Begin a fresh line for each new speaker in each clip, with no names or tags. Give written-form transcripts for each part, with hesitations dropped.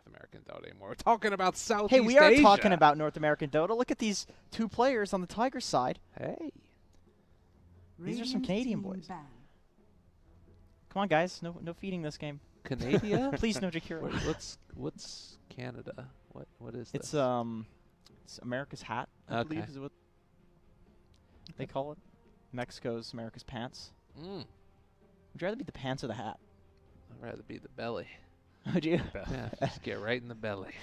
North American Dota anymore. We're talking about Southeast
Hey, we are
Asia.
talking about North American Dota. Look at these 2 players on the Tiger side.
Hey.
These are some Canadian boys. Come on, guys. No feeding this game.
Canada?
Please, no Jakiro.
What's Canada? What is this?
It's America's hat, I believe is what they call it. Mexico's America's pants. Would you rather be the pants or the hat?
I'd rather be the belly.
Would you?
Yeah, just get right in the belly.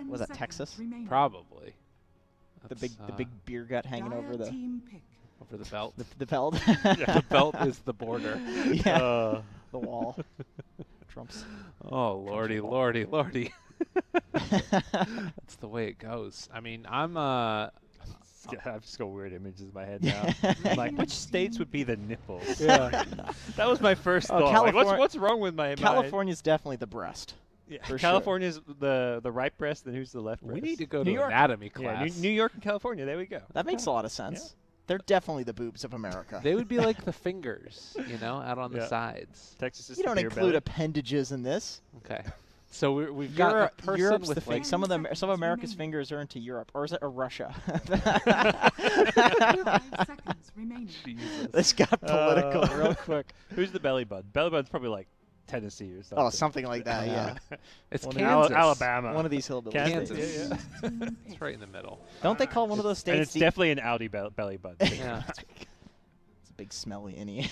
Was that Texas?
Probably.
The big beer gut hanging over the
belt.
The belt.
Yeah, the belt is the border.
Yeah. The wall. Trump's.
Oh lordy, lordy, lordy. That's the way it goes. I mean,
I've just got weird images in my head now. I'm like, which states would be the nipples?
Yeah.
That was my first thought. Like, what's wrong with my mind?
California's definitely the breast.
Yeah.
For
California's the right breast, then who's the left breast?
We need to go
New
to
York.
anatomy class.
Yeah, New York and California. There we go.
That makes a lot of sense. They're definitely the boobs of America.
They would be like the fingers, out on the sides.
Texas is
you don't include appendages in this.
Okay. So we've got a person
Europe's
with
the fake. Some of America's fingers are into Europe, or is it Russia?
Jesus.
This got political real quick.
Who's the belly button? Belly button's probably like Tennessee or something.
Oh, something like that. Yeah.
It's
One
Kansas.
Alabama.
One of these hillbilly
Kansas.
states.
Yeah. It's right in the middle.
Don't they call one of those states?
And it's definitely an Audi belly button.
Yeah.
It's a big smelly innie.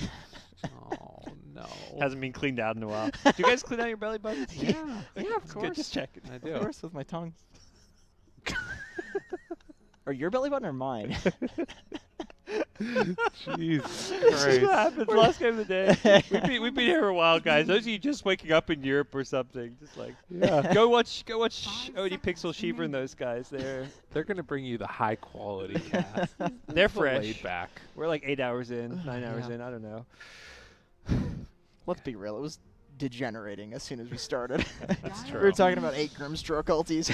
Oh no.
Hasn't been cleaned out in a while. Do you guys clean out your belly buttons?
Yeah.
Yeah, of course.
Good, just checking.
I do.
Of course, with my tongue. Or your belly button or mine?
Jesus
This is what happens. Last game of the day. We've been here for a while, guys. Those of you just waking up in Europe or something, just like go watch OD Pixel Shiva and those guys.
They're gonna bring you the high quality cast.
They're fresh.
Laid back.
We're like 8 hours in, 9 hours in. I don't know.
Let's be real. It was degenerating as soon as we started.
That's
We
true.
were talking about 8 Grimstroke ultis.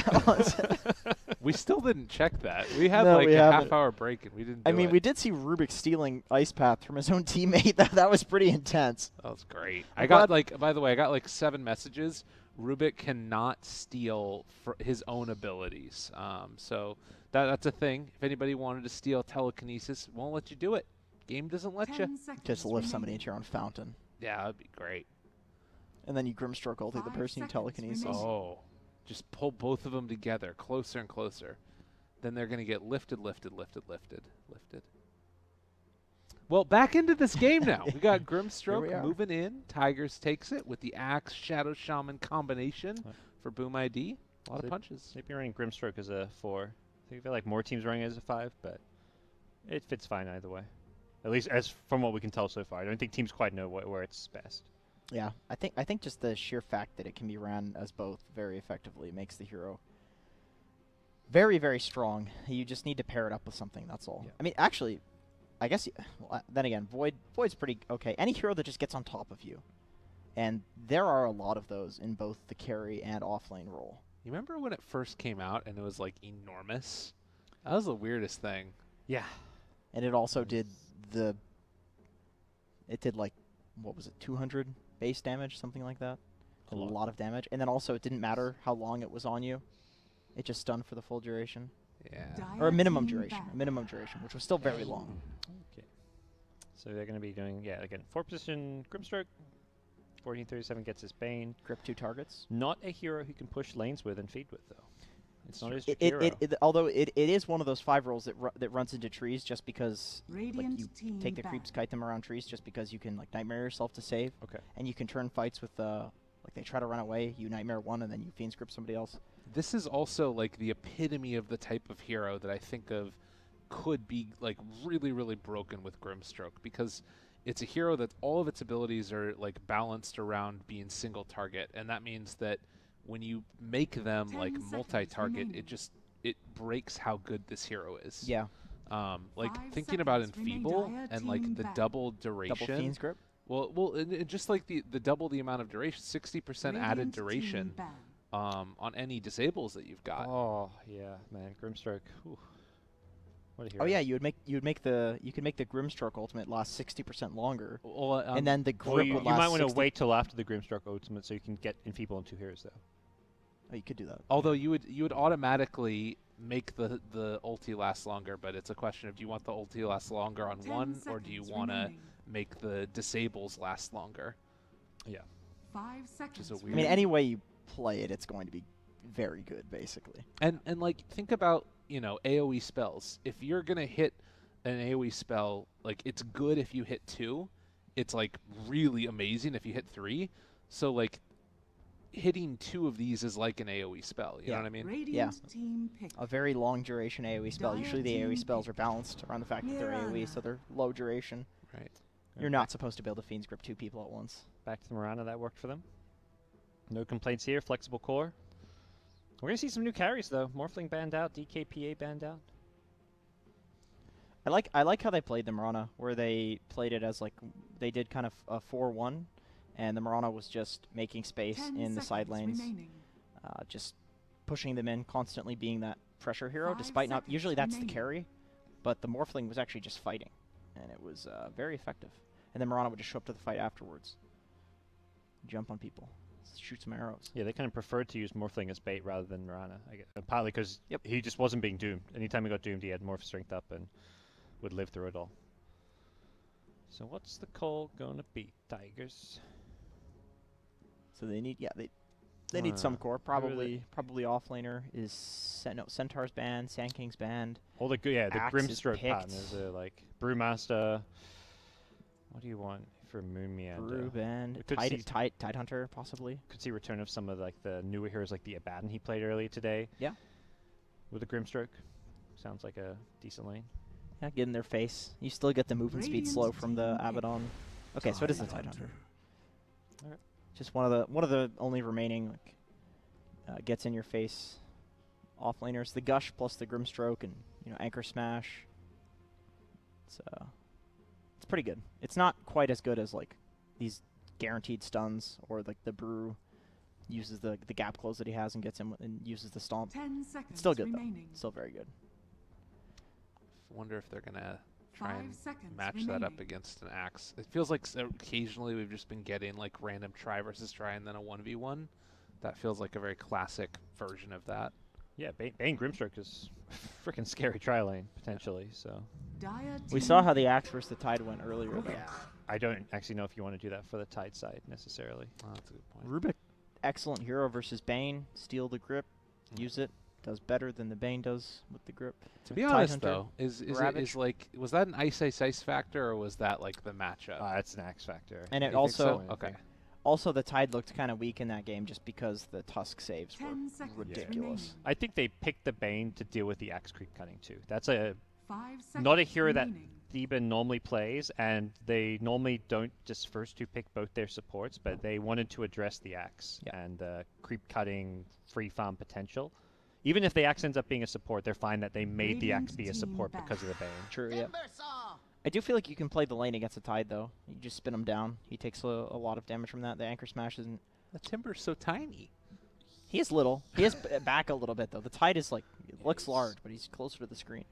We still didn't check that. We had
No,
like
we
a
haven't.
half-hour break and we didn't.
I
do
mean,
it.
we did see Rubik stealing Ice Path from his own teammate. That was pretty intense.
That was great.
I'm
I got
glad-
like, by the way, I got like 7 messages. Rubik cannot steal for his own abilities. So that's a thing. If anybody wanted to steal telekinesis, won't let you do it. Game doesn't let you.
Just lift somebody into your own fountain.
Yeah, that'd be great.
And then you Grimstroke ulti the person you telekinesis.
Oh, just pull both of them together, closer and closer. Then they're going to get lifted. Well, back into this game now. We got Grimstroke moving in. Tigers takes it with the Axe Shadow Shaman combination for Boom ID. A lot of punches.
Maybe running Grimstroke as a 4. I feel like more teams running as a 5, but it fits fine either way. At least as from what we can tell so far. I don't think teams quite know where it's best.
Yeah, I think just the sheer fact that it can be ran as both very effectively makes the hero very, very strong. You just need to pair it up with something, that's all. Yeah. I mean, actually, I guess, then again, Void's pretty okay. Any hero that just gets on top of you. And there are a lot of those in both the carry and offlane role.
You remember when it first came out and it was like enormous? That was the weirdest thing.
Yeah.
And it also did like, what was it, 200 base damage, something like that? A lot of damage. And then also it didn't matter how long it was on you. It just stunned for the full duration.
Yeah.
Or a minimum duration, which was still very long.
Okay. So they're going to be doing, again, 4 position Grimstroke. 1437 gets his Bane.
Grip 2 targets.
Not a hero who can push lanes with and feed with, though. It's not his hero.
Although it is one of those 5 rolls that runs into trees just because like, you take the creeps, kite them around trees just because you can like nightmare yourself to save.
Okay. And
you can turn fights with like they try to run away, you nightmare one and then you fiend script somebody else.
This is also like the epitome of the type of hero that I think of could be like really, really broken with Grimstroke because it's a hero that all of its abilities are like balanced around being single target, and that means that when you make them like multi-target, it breaks how good this hero is.
Yeah.
Like thinking about Enfeeble and like the double duration.
Double fiend script.
Well, and just like the double the amount of duration, 60% added duration on any disables that you've got.
Oh yeah, man, Grimstroke. Ooh. What a hero.
Oh yeah, you could make the Grimstroke ultimate last 60% longer, and then the grip would last.
You might want to wait till after the Grimstroke ultimate so you can get Enfeeble on 2 heroes though.
Oh, you could do that.
Although you would automatically make the ulti last longer, but it's a question of do you want the ulti last longer on one, or do you want to make the disables last longer?
Yeah.
5 seconds.
I mean, any way you play it, it's going to be very good, basically.
And like think about AOE spells. If you're gonna hit an AOE spell, like it's good if you hit 2. It's like really amazing if you hit 3. So like hitting 2 of these is like an AOE spell. You know what I mean?
Radiant team pick.
A very long duration AOE spell. Usually the AOE spells are balanced around the fact that they're AOE, so they're low duration.
Right.
You're not supposed to be able to Fiend's Grip 2 people at once.
Back to the Mirana, that worked for them. No complaints here. Flexible core. We're going to see some new carries, though. Morphling banned out. DKPA banned out.
I like how they played the Mirana, where they played it as like they did kind of a 4-1, and the Mirana was just making space in the side lanes, just pushing them in, constantly being that pressure hero, despite not usually that's the carry, but the Morphling was actually just fighting, and it was very effective. And then Mirana would just show up to the fight afterwards, jump on people, shoot some arrows.
Yeah, they kind of preferred to use Morphling as bait rather than Mirana, partly because he just wasn't being doomed. Anytime he got doomed, he had Morph strength up and would live through it all. So what's the call gonna be, Tigers?
So they need, they need some core. Probably offlaner is Centaur's banned, Sand King's banned.
All the the
Axe
Grimstroke
is
partners are like Brewmaster. What do you want for Moon Meander?
Brew banned, Tide Hunter possibly.
Could see return of some of like the newer heroes like the Abaddon he played earlier today.
Yeah.
With a Grimstroke, sounds like a decent lane.
Yeah, get in their face. You still get the movement speed slow from the Abaddon. Okay, so it is the Tide Hunter.
Alright.
Just one of the only remaining gets in your face offlaners. The Gush plus the Grimstroke and Anchor Smash. It's pretty good. It's not quite as good as like these guaranteed stuns or like the Brew uses the gap close that he has and gets in and uses the Stomp.
10 seconds
It's still good
remaining.
though. Still very good.
Wonder if they're gonna try
5
and
seconds
match
remaining.
that up against an Axe. It feels like occasionally we've just been getting like random try versus try and then a 1v1. That feels like a very classic version of that.
Yeah, Bane Grimstroke is freaking scary try lane potentially. So
We saw how the Axe versus the Tide went earlier though.
I don't actually know if you want to do that for the Tide side necessarily.
Oh, that's a good point.
Rubik, excellent hero versus Bane. Steal the grip, use it. Does better than the Bane does with the grip.
To be honest, though, is was that an ice factor or was that like the matchup?
It's an Axe factor.
And it
You think so?
also
Okay.
Also, the Tide looked kind of weak in that game just because the Tusk saves were
10 seconds
ridiculous.
remaining.
I think they picked the Bane to deal with the Axe creep cutting too. That's a
5 seconds
not a hero that
remaining.
Theba normally plays, and they normally don't just first to pick both their supports, but they wanted to address the Axe and creep cutting free farm potential. Even if the Axe ends up being a support, they're fine that they made the Axe be a support because of the Bane.
True, yeah. I do feel like you can play the lane against the Tide, though. You just spin him down. He takes a lot of damage from that. The Anchor Smash isn't...
The Timber's so tiny.
He is little. He is back a little bit, though. The Tide is like... It looks large, but he's closer to the screen.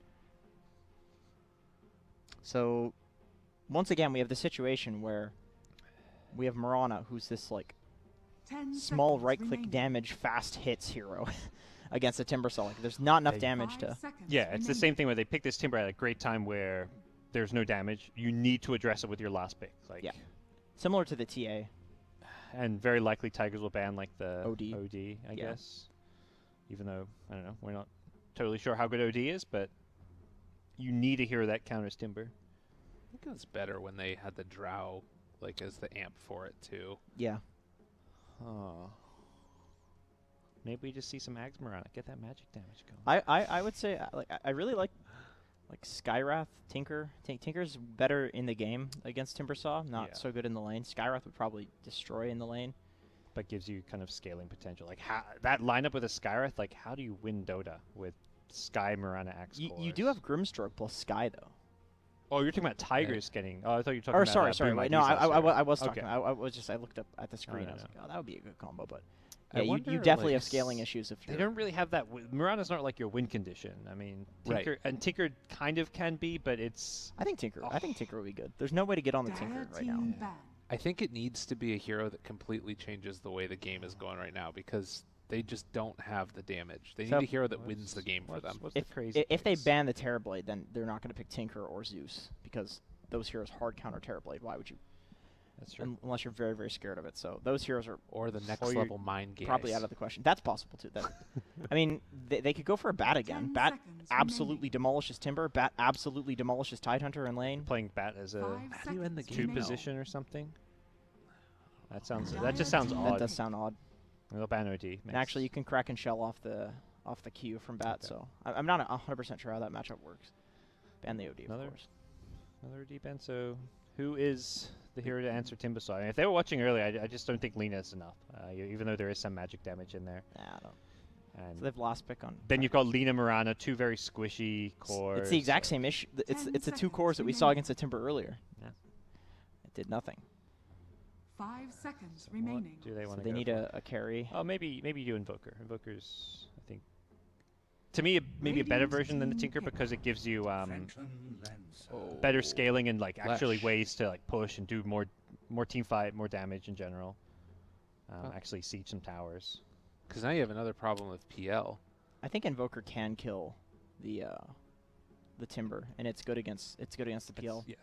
So, once again, we have the situation where we have Mirana, who's this, like,
10
small
seconds
right-click
remaining.
damage, fast hits hero against a Timbersaw. Like, there's not enough damage
5
to...
seconds
Yeah, it's the
remaining.
same thing where they pick this Timber at a great time where there's no damage. You need to address it with your last pick. Like,
Yeah. Similar to the TA.
And very likely Tigers will ban like the
OD.
I
Yeah.
guess. Even though, I don't know, we're not totally sure how good OD is, but you need a hero that counters Timber.
I think it was better when they had the Drow like as the amp for it too.
Yeah.
Oh. Maybe we just see some Agsmar on it. Get that magic damage going.
I would say I really like Skywrath, Tinker. Tinker's better in the game against Timbersaw, not so good in the lane. Skywrath would probably destroy in the lane.
But gives you kind of scaling potential. Like that lineup with a Skywrath, like how do you win Dota with Sky, Mirana, Axe?
You do have Grimstroke plus Sky though.
Oh, you're talking about Tigers getting. Oh, I thought you were talking
Or
about.
sorry, wait, no, I was talking.
Okay.
I looked up at the screen.
no,
I was
no.
like, oh, that would be a good combo, but
I
yeah, you
wonder,
definitely
like,
have scaling issues if
They
you're.
don't really have that. Mirana's not like your win condition. I mean, Tinker and Tinker kind of can be, but it's.
I think Tinker will be good. There's no way to get on the Tinker right now.
I think it needs to be a hero that completely changes the way the game is going right now because they just don't have the damage. They
So-
need a hero that wins the game for them.
What's the crazy
If they
case?
ban the Terrorblade, then they're not going to pick Tinker or Zeus because those heroes hard counter Terrorblade. Why would you?
That's true.
Unless you're very, very scared of it. So those heroes are
Or the next
Or you're
level mind games.
probably out of the question. That's possible too. That, I mean, they could go for a Bat again.
10
Bat
seconds
absolutely
remaining.
demolishes Timber. Bat absolutely demolishes Tidehunter in lane.
Playing Bat as a
5
How do you end the
seconds
game,
two
though?
position or something. That
Dire
just sounds
team.
That
odd.
does sound odd.
Well, ban OD.
And
makes-
actually, you can crack and shell off the Q from Bat.
Okay.
So I'm not 100% sure how that matchup works. Ban the OD,
Another-
of course.
Another OD ban. So who is the hero to answer Timbersaw? And if they were watching earlier, I just don't think Lina is enough. Even though there is some magic damage in there.
Nah, I don't.
And
So they've last pick on.
then you've got Lina Marana, two very squishy
It's-
cores.
It's the exact same issue. It's
10
the two
seconds
cores that we saw
remaining.
against the Timber earlier.
Yeah.
It did nothing.
5 seconds
So what
remaining.
do they
So
want to
they
go
need
for?
a carry.
Oh, maybe you do Invoker. Invoker's, I think, to me, maybe a better
Radiant's
version than the
team
Tinker
pick.
because it gives you
Oh.
better scaling and like actually
Flesh.
ways to like push and do more team fight, more damage in general.
Oh.
Actually siege some towers.
Because now you have another problem with PL.
I think Invoker can kill the Timber, and it's good against the PL.
Yeah.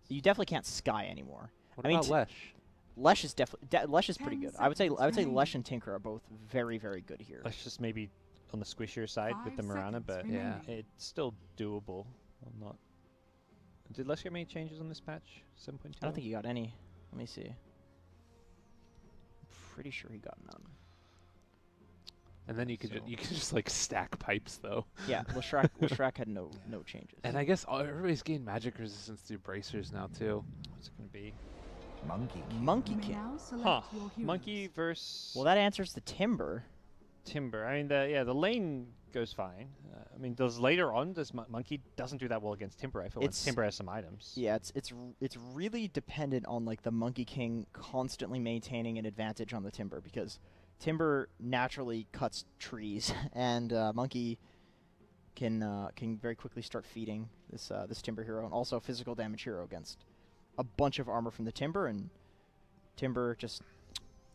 You definitely can't Sky anymore.
What
I mean,
about Lesh?
Lesh is definitely Lesh is pretty
10
good. I would say
seconds
Lesh and Tinker are both very, very good here.
Let's just maybe on the squishier side with
5
the Marana,
seconds
but
Yeah.
remaining.
it's still doable. I'm not. Did Lesh get many changes on this patch? 7.2.
I don't think he got any. Let me see. Pretty sure he got none.
And then you could
So-
you could just like stack pipes though.
Yeah, Leshrac had no changes.
And I guess everybody's gained magic resistance through bracers now too.
What's it gonna be?
Monkey.
Monkey
You may
King.
now select
Huh.
your heroes.
Monkey versus
Well, that answers the Timber.
Timber. I mean, the lane goes fine. I mean, does later on Monkey doesn't do that well against Timber? I feel once
It's-
Timber has some items.
Yeah, it's really dependent on like the Monkey King constantly maintaining an advantage on the Timber because Timber naturally cuts trees and Monkey can very quickly start feeding this Timber hero and also a physical damage hero against a bunch of armor from the Timber, and Timber just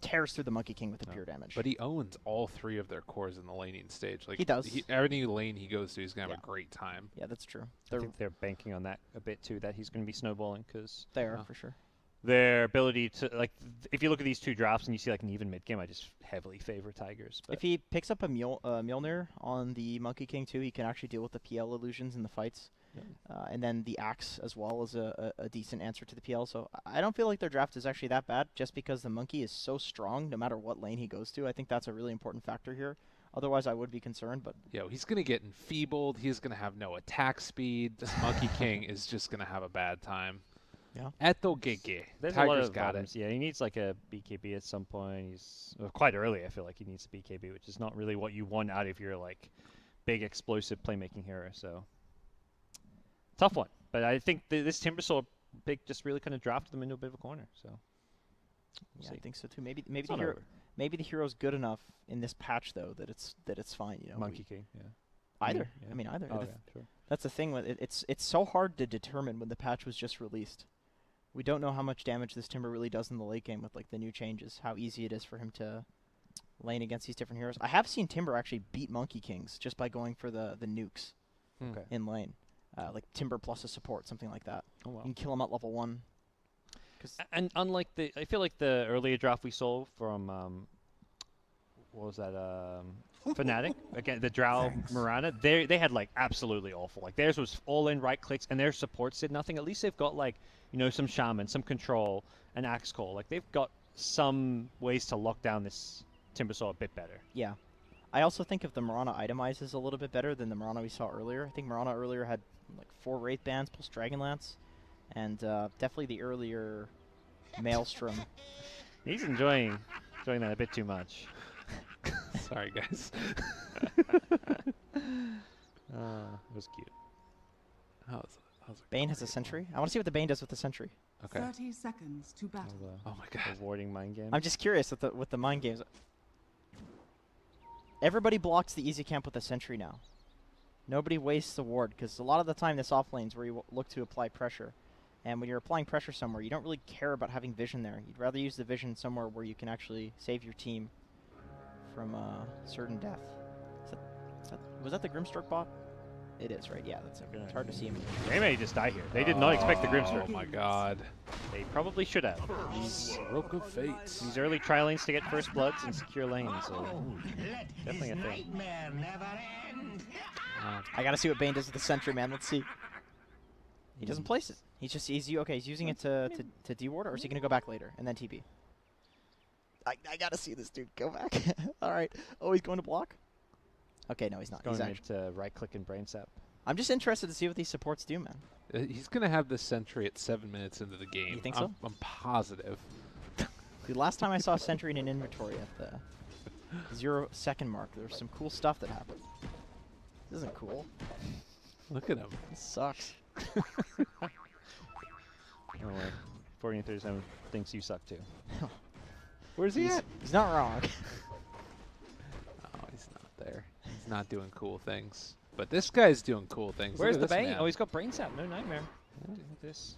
tears through the Monkey King with the pure damage.
But he owns all three of their cores in the laning stage. Like
He does.
Any lane he goes to, he's gonna have
Yeah.
a great time.
yeah, that's true.
I
They're
think they're banking on that a bit too. That he's going to be snowballing because
they are
Yeah.
for sure.
their ability to like. If you look at these two drafts and you see like an even mid game, I just heavily favor Tigers. But
If he picks up a Mjolnir on the Monkey King too, he can actually deal with the PL illusions in the fights.
Yeah.
And then the Axe as well is a decent answer to the PL. So I don't feel like their draft is actually that bad just because the Monkey is so strong no matter what lane he goes to. I think that's a really important factor here. Otherwise, I would be concerned. But
Yo, he's gonna get enfeebled. He's gonna have no attack speed. This Monkey King is just gonna have a bad time.
Yeah.
Eto Gege.
there's a lot
Tigers
of
got
items.
it.
Yeah, he needs like a BKB at some point. He's quite early. I feel like he needs a BKB, which is not really what you want out of your like big explosive playmaking hero. So tough one. But I think this Timbersaw pick just really kind of drafted them into a bit of a corner. So we'll
yeah, I
see.
think so too. Maybe
It's
the
not
hero
over.
maybe the hero's good enough in this patch though that it's fine. You know,
Monkey King. Yeah.
either.
Yeah.
I mean either.
Oh
The-
yeah, sure.
That's the thing with it. It's so hard to determine when the patch was just released. We don't know how much damage this Timber really does in the late game with like the new changes. How easy it is for him to lane against these different heroes. I have seen Timber actually beat Monkey Kings just by going for the nukes
Okay.
in lane, like Timber plus a support, something like that.
Oh wow.
You can kill him at level 1.
And unlike I feel like the earlier draft we saw from what was that Fnatic again, the Drow Mirana, they had like absolutely awful. Like theirs was all in right clicks and their supports did nothing. At least they've got like, you know, some shaman, some control, an axe call. Like they've got some ways to lock down this Timbersaw a bit better.
Yeah. I also think if the Mirana itemizes a little bit better than the Mirana we saw earlier. I think Mirana earlier had like 4 Wraith Bands plus Dragonlance, and definitely the earlier Maelstrom.
He's enjoying that a bit too much.
Sorry, guys.
It was cute.
How's it
Bane has a Sentry. I want to see what the Bane does with the Sentry.
Okay.
30 seconds to battle.
Oh my god.
Rewarding mind game.
I'm just curious with the mind games. Everybody blocks the easy camp with a Sentry now. Nobody wastes the ward because a lot of the time this off lane's where you look to apply pressure. And when you're applying pressure somewhere, you don't really care about having vision there. You'd rather use the vision somewhere where you can actually save your team from Certain Death. Was that the Grimstroke bot? It is, right? Yeah, that's it. It's hard to see him.
They may just die here. They did not expect the Grimstroke.
Oh my god.
They probably should have.
Stroke of fate.
These early try lanes to get first bloods and secure lanes. So definitely a thing.
I gotta see what Bane does with the sentry, man. Let's see. He doesn't place it. He's using it to deward, or is he gonna go back later and then TP? I gotta see this dude go back. All right. Oh, he's going to block. Okay, no, he's not.
Going
He's actually.
to right click and brain sap.
I'm just interested to see what these supports do, man.
He's going to have this sentry at 7 minutes into the game.
You think so?
I'm positive.
The last time I saw sentry in an inventory at the 0 second mark, there was some cool stuff that happened. This isn't cool.
Look at him.
This sucks.
Oh, 1437 thinks you suck too.
Where's he at?
He's not wrong.
Oh, he's not there. He's not doing cool things. But this guy's doing cool things.
Where's
Look
the
at this
Bane?
man.
Oh, he's got brain sap. No nightmare. Doing this.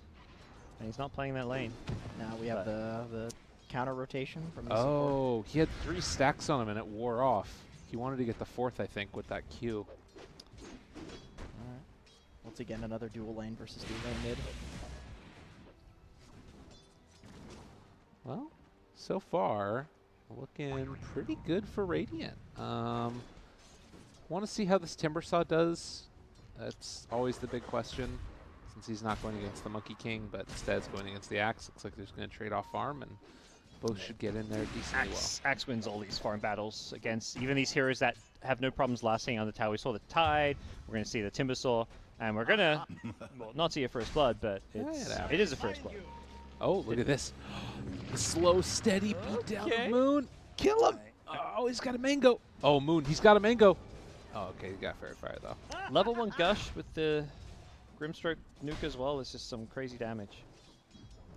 And he's not playing that lane.
Now we have the counter rotation from the
Oh, he had 3 stacks on him and it wore off. He wanted to get the 4th, I think, with that Q.
Alright. Once again, another dual lane versus dual lane mid.
Well, so far, looking pretty good for Radiant. Want to see how this Timbersaw does. That's always the big question, since he's not going against the Monkey King, but instead is going against the Axe. Looks like there's going to trade off farm, and both should get in there decently well.
Axe wins all these farm battles against even these heroes that have no problems lasting on the tower. We saw the Tide, we're going to see the Timbersaw, and we're going to, well, not see a first blood, but it is a first blood.
Oh, look at this. The slow, steady beat down the Moon. Kill him. Oh, he's got a mango. Oh, Moon, he's got a mango. Oh, okay, he got Fairy Fire, though.
Level 1 Gush with the Grimstroke nuke as well is just some crazy damage.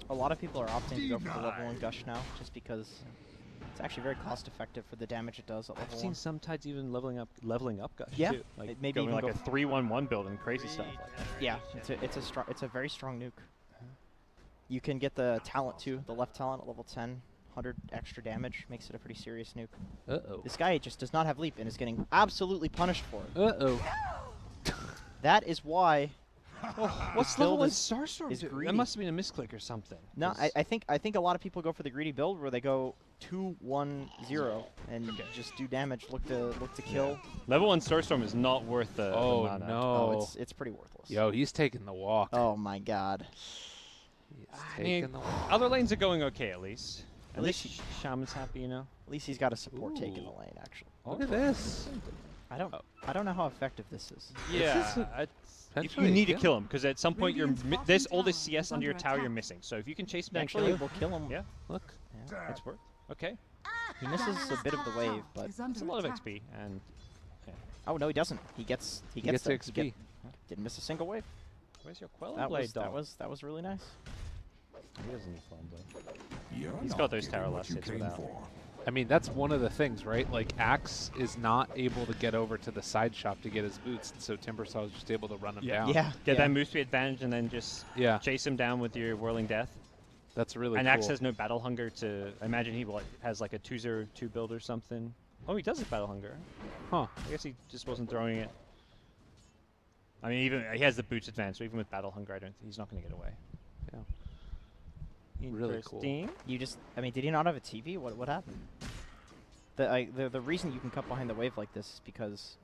A lot of people are opting to go for the level 1 Gush now, just because it's actually very cost effective for the damage it does at level 1.
I've seen some Tides even leveling up Gush
Yeah,
too. Like
maybe
going
even
like a 3-1-1 build and crazy stuff like that.
Yeah, it's a very strong nuke. You can get the talent too, the left talent at level 10. 100 extra damage makes it a pretty serious nuke.
Uh-oh.
This guy just does not have leap and is getting absolutely punished for it.
Uh-oh.
That is why.
What's level 1 Starstorm?
is
That
greedy.
must have been a misclick or something.
No, I think a lot of people go for the greedy build where they go 2-1-0 and just do damage, look to kill.
Level 1 Starstorm is not worth the mana.
No.
Oh, it's pretty worthless.
Yo, he's taking the walk.
Oh my god.
He's
I mean,
taking the walk.
other lanes are going okay at least. At
least
least Shaman's happy, you know.
At least he's got a support take in the
Ooh.
lane, actually.
Look at this.
I don't know how effective this is.
Yeah,
is a
if you
potentially
need to
kill.
kill him, because at some point
Radiant's
there's
bottom
all this
tower
CS
is
under your
under
tower you're
attack.
missing. So if you can chase him down,
Actually,
kill him.
we'll kill him.
Yeah,
Look.
Yeah.
it's worth. Okay,
He misses a bit of the wave, but
Is under
it's a lot of
attack.
XP, and
oh no, he doesn't. He gets
He gets
there.
XP.
Didn't miss a single wave.
where's your Quelling
That
Blade,
was
dog?
that was really nice.
He doesn't need Quelling Blade.
You're
He's
not
got those
getting
tower
what
last
you
hits
came
without.
for.
I mean, that's one of the things, right? Like, Axe is not able to get over to the side shop to get his boots, and so Timbersaw is just able to run him down.
Yeah.
Get that move speed advantage and then just
Yeah,
chase him down with your Whirling Death.
that's really
And
cool.
Axe has no Battle Hunger to... I imagine he has like a 2-0-2 build or something. Oh, he does have Battle Hunger.
Huh.
I guess he just wasn't throwing it. I mean, even he has the boots advantage, so even with Battle Hunger, he's not going to get away.
Yeah. Really cool.
Interesting.
You just, I mean, did he not have a TV? What happened? The reason you can cut behind the wave like this is because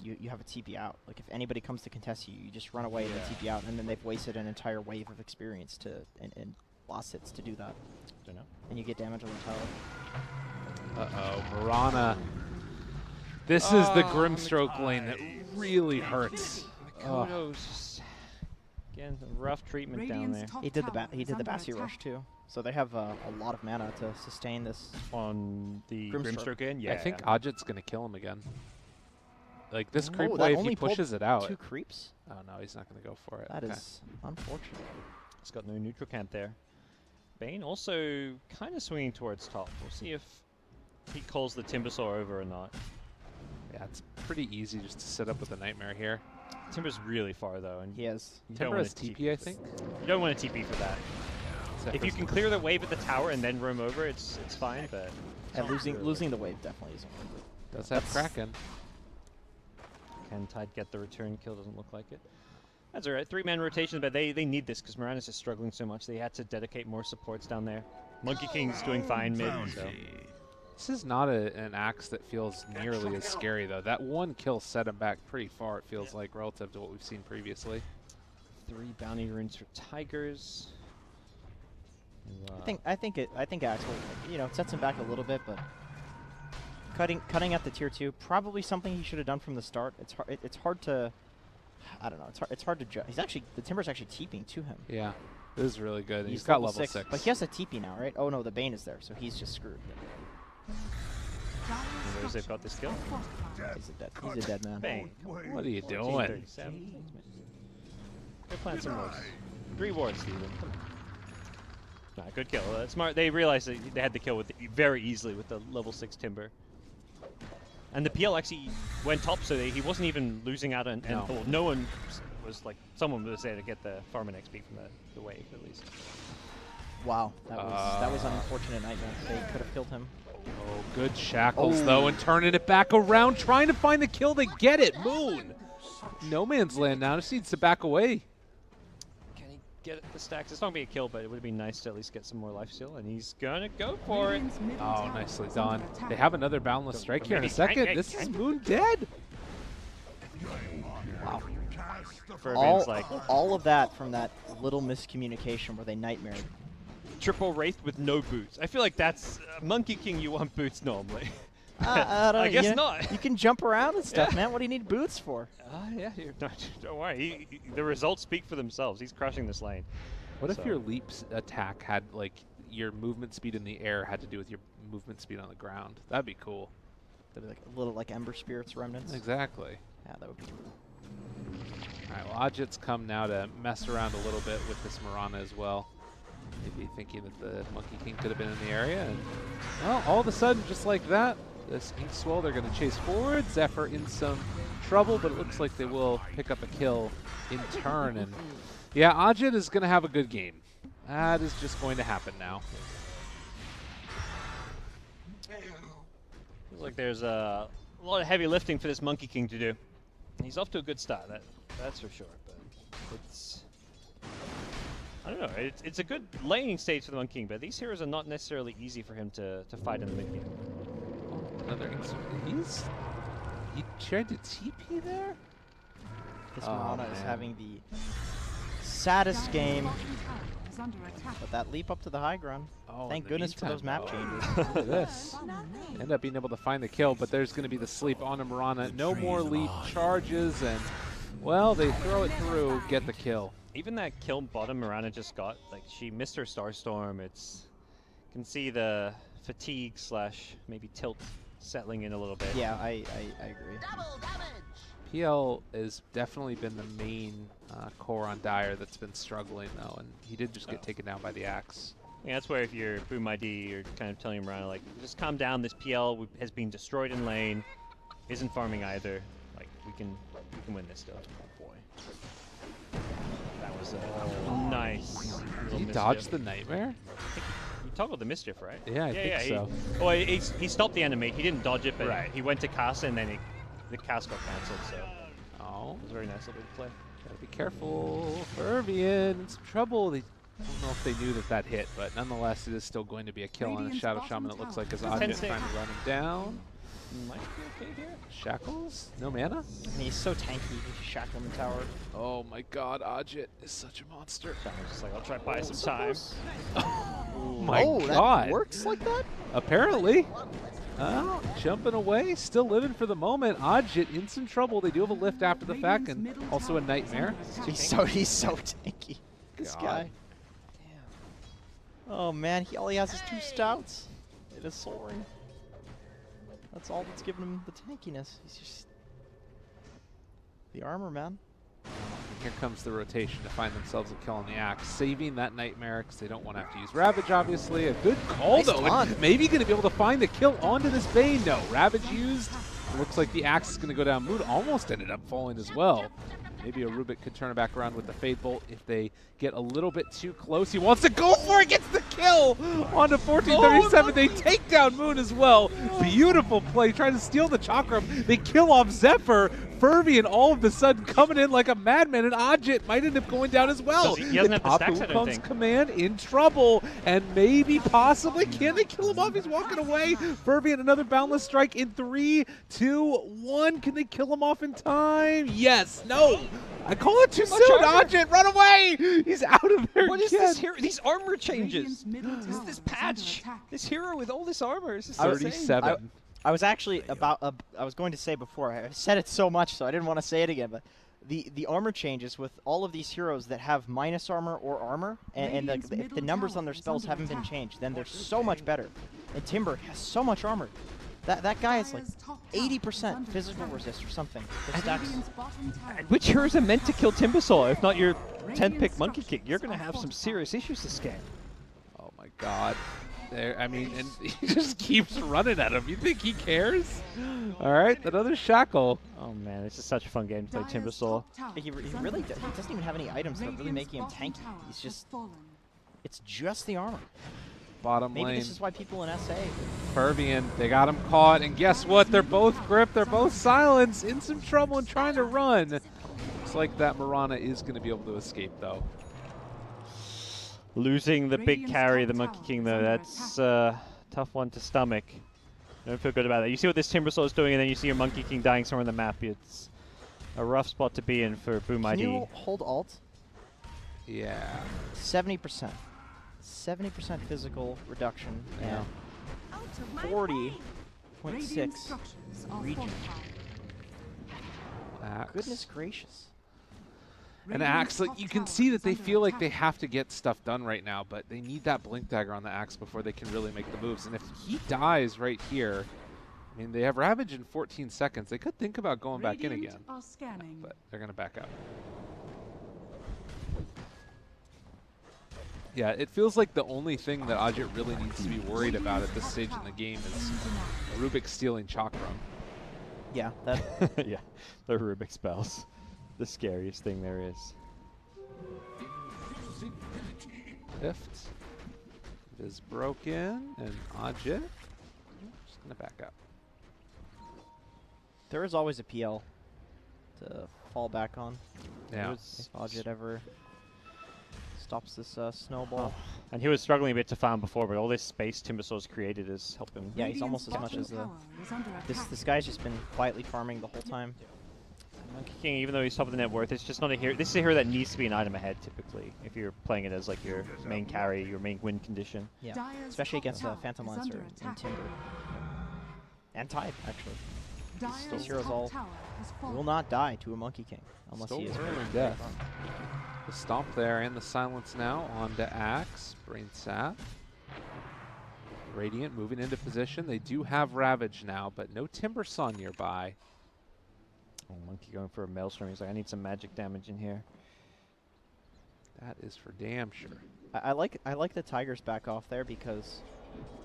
you have a TP out. Like if anybody comes to contest you, you just run away and TP out, and then they've wasted an entire wave of experience and lost hits to do that.
Don't know.
And you get damage on the tower.
Uh-oh, Mirana. This is the Grimstroke lane that really hurts.
GoDz. Again, rough treatment down there.
Radiant's top
He did the
tower
he
is
did the
under
Bassi
attack.
rush too, so they have a lot of mana to sustain this.
On the
Grimstroke.
Grimstroke again? Yeah.
I think Ajit's going to kill him again. Like, this
Oh,
creep
that
wave,
only
he
pulled
pushes it out.
2 creeps?
Oh, no, he's not going to go for it.
That
Okay.
is unfortunate.
It's got no neutral camp there. Bane also kind of swinging towards top. We'll see if he calls the Timbersaw over or not.
Yeah, it's pretty easy just to set up with a Nightmare here.
Timber's really far though, and
He has.
you don't
Timber
want
has
to
TP, I think.
You don't want to TP for that. If you can clear the wave at the tower and then roam over, it's fine. But
And losing the wave definitely isn't worth it.
Does have Kraken.
Can Tide get the return kill? Doesn't look like it. That's alright. 3-man rotation, but they need this because Mirana's just struggling so much. They had to dedicate more supports down there. Monkey King's doing fine mid. So.
This is not an axe that feels nearly as scary, though. That one kill set him back pretty far, it feels like, relative to what we've seen previously.
3 bounty runes for Tigers.
I think Axe will, it sets him back a little bit, but cutting at the tier 2, probably something he should have done from the start. It's hard to, I don't know. It's hard to judge. The Timber's actually TPing to him.
Yeah, this is really good. He's got level 6,
but he has a TP now, right? Oh no, the Bane is there, so he's just screwed.
Where's they've got this kill?
He's a dead man.
Bang.
What are you doing?
Go plant some wards. 3 wards, Steven. Come on. Nah, good kill. Smart. They realized that they had the kill very easily with the level 6 Timber. And the PL actually went top, so he wasn't even losing out. No one was like, someone was there to get the farming XP from the wave, at least.
Wow, that was an unfortunate nightmare. They could have killed him.
Oh, good shackles, though, and turning it back around, trying to find the kill. They get it. Moon. No man's land now. Just needs to back away.
Can he get the stacks? It's not going to be a kill, but it would have been nice to at least get some more life steal, and he's going to go for it.
Oh, nicely done. They have another boundless strike here in a second. This is Moon dead.
Wow.
Like
all of that from that little miscommunication where they nightmared.
Triple Wraith with no boots. I feel like that's Monkey King. You want boots normally.
I
guess not.
You can jump around and stuff, man. What do you need boots for?
Yeah, don't worry. The results speak for themselves. He's crushing this lane.
What if your leap attack had, like, your movement speed in the air had to do with your movement speed on the ground? That'd be cool.
That'd be like a little like Ember Spirits remnants.
Exactly.
Yeah, that would be cool.
All right, well, Ajit's come now to mess around a little bit with this Mirana as well. Maybe thinking that the Monkey King could have been in the area. And, well, all of a sudden, just like that, this Ink Swell, they're going to chase forward. Zephyr in some trouble, but it looks like they will pick up a kill in turn. And, yeah, Ajit is going to have a good game. That is just going to happen now.
Feels like there's a lot of heavy lifting for this Monkey King to do. He's off to a good start, that's for sure. But it's... I don't know. It's a good laning stage for the Monkey King, but these heroes are not necessarily easy for him to fight in the mid game.
Another he tried to TP there?
This Mirana is having the saddest game. But that leap up to the high ground.
Oh,
thank goodness for those map changes.
Look at this. End up being able to find the kill, but there's going to be the sleep on a Mirana. No more leap charges, and, well, they throw it through, get the kill.
Even that kill bottom Mirana just got, like, she missed her Starstorm. You can see the fatigue / maybe tilt settling in a little bit.
Yeah, I agree.
PL has definitely been the main core on Dire that's been struggling, though, and he did just get taken down by the axe.
Yeah, that's where if you're Boom ID, you're kind of telling him around, like, just calm down, this PL has been destroyed in lane, isn't farming either. Like, we can win this still. Oh boy. That was a nice
Did he dodge the nightmare?
He toggled the mischief, right?
Yeah, I think so.
Well, he stopped the enemy. He didn't dodge it, but he went to cast, and then the cast got cancelled, so...
Oh.
It was a very nice little bit of play.
Gotta be careful. Fervian in some trouble. I don't know if they knew that hit, but nonetheless, it is still going to be a kill on a Shadow Shaman, it looks like, as Ajit trying to run him down.
Might be okay here.
Shackles? No mana?
And he's so tanky, he's shackling the tower.
Oh my god, Ajit is such a monster.
Shaman's just like, I'll try to buy some time.
Oh my god.
That works like that?
Apparently. Jumping away, still living for the moment. Ajit in some trouble. They do have a lift after the fact, and also a nightmare.
He's so tanky. This guy. Damn. Oh man, all he has is 2 stouts. It is soaring. That's all that's giving him the tankiness. He's just the armor, man.
Here comes the rotation to find themselves a kill on the axe, saving that nightmare because they don't want to have to use Ravage, obviously. A good call,
nice
though. And maybe going to be able to find the kill onto this Bane. No, Ravage used. It looks like the axe is going to go down. Mood almost ended up falling as well. Maybe a Rubik could turn it back around with the Fade Bolt if they get a little bit too close. He wants to go for it, gets the kill on to 1437. They take down Moon as well. Beautiful play, trying to steal the Chakram. They kill off Zephyr. Furby and all of a sudden coming in like a madman, and Ajit might end up going down as well.
He doesn't have the stacks, I don't think.
Command in trouble, and maybe, possibly, can they kill him off? He's walking away. Furby and another boundless strike in 3, 2, 1. Can they kill him off in time? Yes. No. I call it too soon. Ajit, run away. He's out of there.
What is this hero? These armor changes.
This
This is this patch. This hero with all this armor. This is
37.
I was actually I was going to say before, I said it so much, so I didn't want to say it again, but the armor changes with all of these heroes that have minus armor or armor, and if the numbers on their spells haven't been changed, then they're so much better. And Timber has so much armor. That guy is like 80% physical resist or something. The stacks.
Which heroes are meant to kill Timbersaw? If not your 10th pick Monkey King, you're going to have some serious issues this game.
Oh my God. There, I mean, and he just keeps running at him. You think he cares? All right, another shackle.
Oh man, this is such a fun game to play Timbersaw.
He really he doesn't even have any items that are really making him tanky. He's just, it's just the armor.
Bottom
Maybe
lane.
this is why people in SA.
Fervian, they got him caught, and guess what? They're both gripped, they're both silenced, in some trouble and trying to run. Looks like that Mirana is going to be able to escape, though.
Losing the big carry, the Monkey King, though, that's a tough one to stomach. Don't feel good about that. You see what this Timbersaw is doing, and then you see your Monkey King dying somewhere on the map. It's a rough spot to be in for Boom ID.
Can you hold alt?
Yeah.
70%. 70% physical reduction and 40.6 region. Goodness gracious.
And Axe, like, you can see that they feel like they have to get stuff done right now, but they need that Blink Dagger on the Axe before they can really make the moves. And if he dies right here, I mean, they have Ravage in 14 seconds. They could think about going back in again, but they're going to back out. Yeah, it feels like the only thing that Ajit really needs to be worried about at this stage in the game is Rubik stealing Chakram.
Yeah, that.
Yeah, the Rubik spells. The scariest thing there is.
Lift is broken, and Ajit just gonna back up.
There is always a PL to fall back on.
Yeah.
If Ajit ever stops this snowball.
Oh. And he was struggling a bit to farm before, but all this space Timbersaw's created has helped him.
Yeah, he's almost as much as the. This guy's just been quietly farming the whole time.
Monkey King, even though he's top of the net worth, it's just not a hero. This is a hero that needs to be an item ahead, typically, if you're playing it as like your main carry, your main win condition.
Yeah, especially against Phantom Lancer and Timber. And Tide, actually. These heroes all will not die to a Monkey King unless he is
early death. The stomp there and the silence now onto Axe. Brain Sap. Radiant moving into position. They do have Ravage now, but no Timbersaw nearby.
Oh, Monkey going for a Maelstrom. He's like, I need some magic damage in here.
That is for damn sure.
I like the Tigers back off there because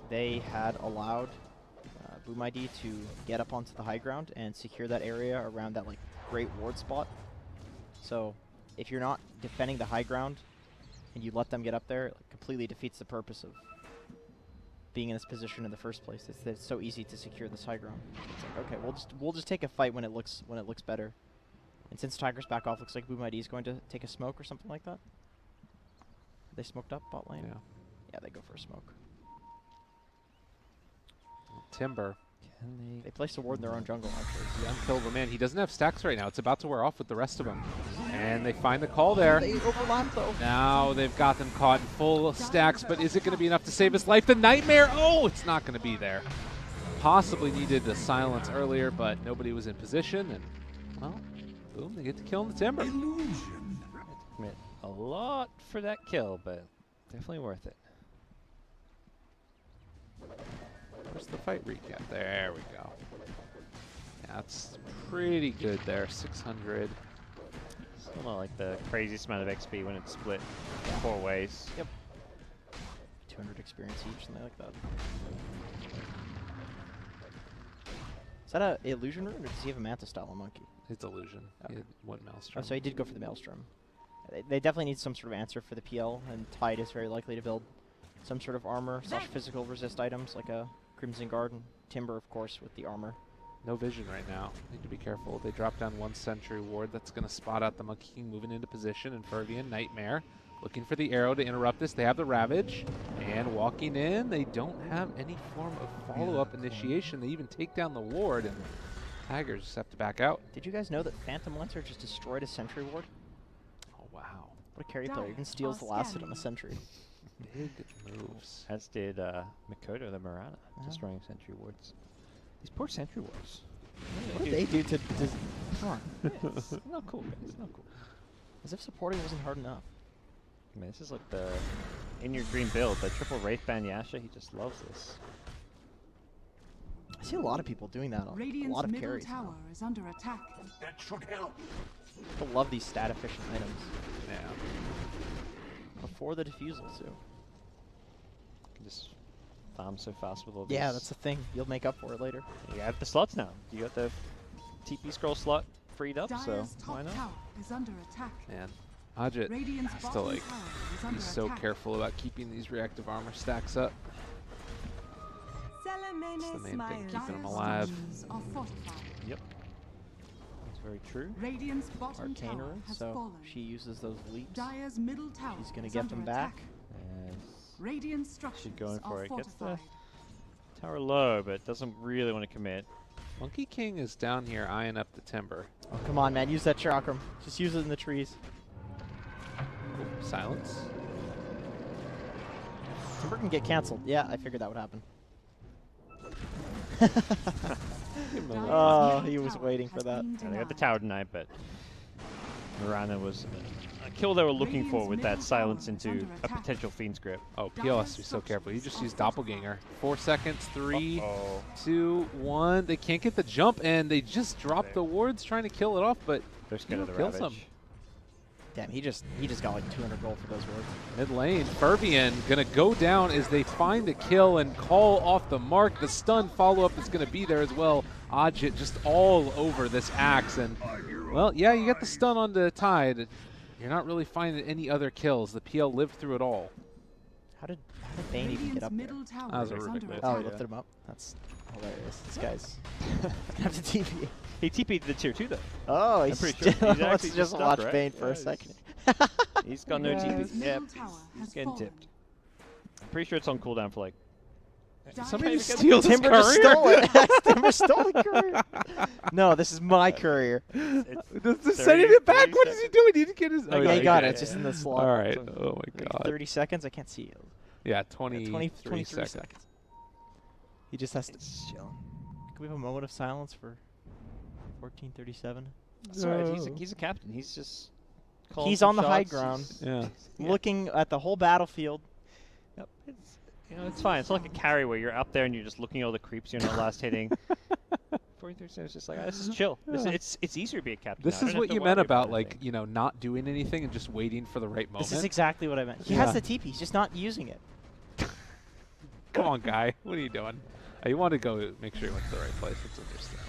they had allowed Boom ID to get up onto the high ground and secure that area around that like great ward spot. So if you're not defending the high ground and you let them get up there, it completely defeats the purpose of being in this position in the first place. It's so easy to secure this high ground. It's like, okay, we'll just take a fight when it looks better. And since Tigers back off, looks like Boom ID is going to take a smoke or something like that. They smoked up bot lane.
Yeah.
Yeah, they go for a smoke.
Timber.
They placed a ward in their own jungle, actually.
The unkillable man. He doesn't have stacks right now. It's about to wear off with the rest of them. And they find the call there.
They overlap, though.
Now they've got them caught in full stacks, but is it going to be enough to save his life? The Nightmare! Oh, it's not going to be there. Possibly needed the silence earlier, but nobody was in position. And, well, boom, they get to kill in the Timber.
Commit a lot for that kill, but definitely worth it.
Where's the fight recap? There we go. Yeah, that's pretty good there. 600.
Still not like the craziest amount of XP when it's split 4 ways.
Yep. 200 experience each, something like that. Is that a illusion rune, or does he have a Manta style monkey?
It's illusion.
Okay.
He had one Maelstrom.
Oh, so he did go for the Maelstrom. They definitely need some sort of answer for the PL, and Tide is very likely to build some sort of armor / physical resist items, like a Crimson Guard and Timber, of course, with the armor.
No vision right now. Need to be careful. They drop down 1 Sentry Ward. That's going to spot out the Monkey King moving into position. And Fervian, Nightmare, looking for the arrow to interrupt this. They have the Ravage. And walking in, they don't have any form of follow-up initiation. They even take down the Ward, and Tigers just have to back out.
Did you guys know that Phantom Lancer just destroyed a Sentry Ward?
Oh, wow.
What a carry player. Even steals the last hit on a Sentry.
Big moves.
As did Mikoto the Mirana, destroying Sentry Wards. These poor Sentry Wards.
What did they do to... Come on.
It's not cool, guys. It's not cool.
As if supporting wasn't hard enough.
I mean, this is like the in your green build, the triple Wraith Band Yasha. He just loves this.
I see a lot of people doing that on
Radiant's
a lot of
middle
carries.
tower is under attack.
That should help.
People love these stat efficient items.
Yeah.
Before the defusal, too.
You can just farm so fast with all these.
Yeah, that's the thing. You'll make up for it later.
You have the slots now. You got the TP scroll slot freed up, so
Dire's
why
top
not?
tower is under attack.
Man, Ajit
Radiant's
has to,
bottom
like,
tower is under
he's so
attack.
careful about keeping these reactive armor stacks up. It's the main thing, keeping them
Dire's
alive.
structures are fortified.
Yep. That's very true.
Radiant's bottom
Arcane
tower
rune,
has
so
fallen.
she uses those leaps.
Dire's middle tower
She's gonna
is
get
under
them
attack.
back.
Radiant structures
going for
are
it. Gets the
fortified.
Tower low, but doesn't really want to commit.
Monkey King is down here eyeing up the Timber.
Oh, come on, man. Use that chakram. Just use it in the trees.
Ooh, silence.
Timber can get canceled. Yeah, I figured that would happen.
Dire's
Oh,
middle
he was
tower
waiting for
has
that.
been
Yeah, they got the
denied.
tower tonight, but Mirana was a kill they were looking for with that
Radiant's
silence
middle
into
tower is
a
under
potential Fiend's Grip.
Oh, PL has to be so careful. You just use Doppelganger. 4 seconds, 3,
Uh-oh.
2, 1. They can't get the jump, and they just drop the wards trying to kill it off, but
They're scared of the
kills
Ravage.
him.
Damn, he just got like 200 gold for those words.
Mid lane, Fervian gonna go down as they find the kill and call off the mark. The stun follow-up is gonna be there as well. Ajit just all over this axe, and well, yeah, you get the stun on the Tide. You're not really finding any other kills. The PL lived through it all.
How did Bane even get
Radiant's
up there?
middle tower
That was
is under
ridiculous.
attack.
Oh, he lifted him up? That's hilarious. This guy's gonna have to TP.
He TP'd the tier 2 though.
Oh, he's
pretty sure he's
let's
actually
just
just
watch
stuck, right?
Bane for
Yeah,
a second.
He's got no
Yes.
TP.
Dire's
Yep,
middle tower
he's
has
getting
fallen.
tipped. I'm pretty sure it's on cooldown for like.
Somebody
Dire's
just steals his
Timber just
courier?
stole it. Timber stole the courier. No, this is my courier.
Sending it back.
30
What is he doing? He didn't get his.
Oh, yeah, he got it. It's just in the slot.
All right.
So
Oh my
like
God.
30 seconds? I can't see it.
Yeah, 23
23
seconds.
seconds. He just has to chill. Can we have a moment of silence for 1437?
That's all right. He's a captain. He's just. calling
He's
some
on the high
shots.
ground,
Yeah.
looking at the whole battlefield.
Yep. It's fine. It's not like a carry where you're up there and you're just looking at all the creeps you're not last hitting. 43 seconds, just like, this is chill.
Yeah.
It's easier to be a captain.
This
now. I
is
don't
what
have to
you meant
worry
about, like,
anything.
you know, not doing anything and just waiting for the right moment.
This is exactly what I meant. He
Yeah.
has the TP, he's just not using it.
Come on, guy. What are you doing? You want to go make sure you went to the right place. It's understandable.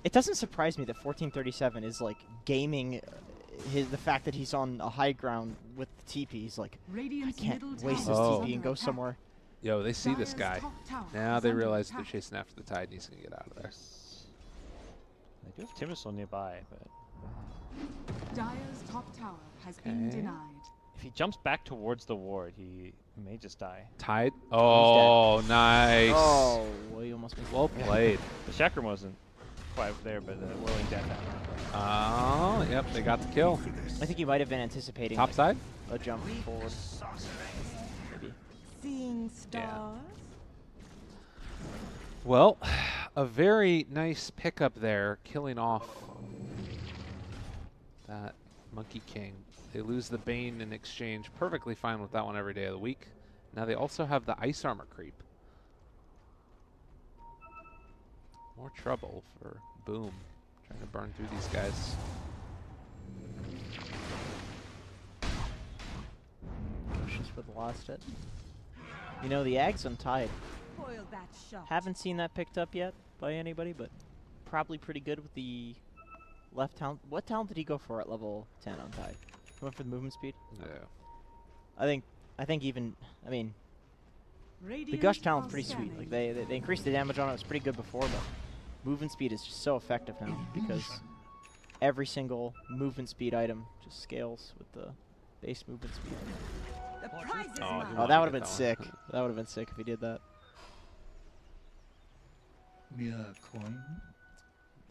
It doesn't surprise me that 1437 is like gaming the fact that he's on a high ground with the TP. He's like, I
Radiant's
can't
middle
waste
tower
this
Oh.
is
TP
under
and go
attack.
somewhere.
Yo, they see this
Dire's
guy.
top tower
Now
is
they
under
realize they're
attack.
chasing after the Tide and he's going to get out of there.
They do have Timbersaw nearby, but
Dire's top tower has been
Okay.
denied.
if he jumps back towards the ward, he may just die.
Tide? Oh, nice.
Oh, well, you almost missed
Well
it.
played.
The chakram wasn't quite there, but the whirling death happened.
Oh, yep, they got the kill.
I think he might have been anticipating
Top
like,
side?
a jump forward. Maybe.
Seeing stars.
Well, a very nice pickup there, killing off that Monkey King. They lose the Bane in exchange. Perfectly fine with that one every day of the week. Now they also have the Ice Armor creep. More trouble for Boom. Trying to burn through these guys.
Pushes for the last hit. You know, the Ags on Tide
Spoil that shot.
Haven't seen that picked up yet by anybody, but probably pretty good with the left talent. What talent did he go for at level 10 on Tide? He went for the movement speed?
Yeah.
I think even, I mean, the
Radiant
Gush talent's
are
pretty sweet.
scanning.
Like they increased the damage on it. It was pretty good before, but movement speed is just so effective now because every single movement speed item just scales with the base movement speed.
The prize is
Oh,
mine.
you
Oh,
wanna
that would have
get
been
that
sick.
one.
That would have been sick if he did that.
Mere coin.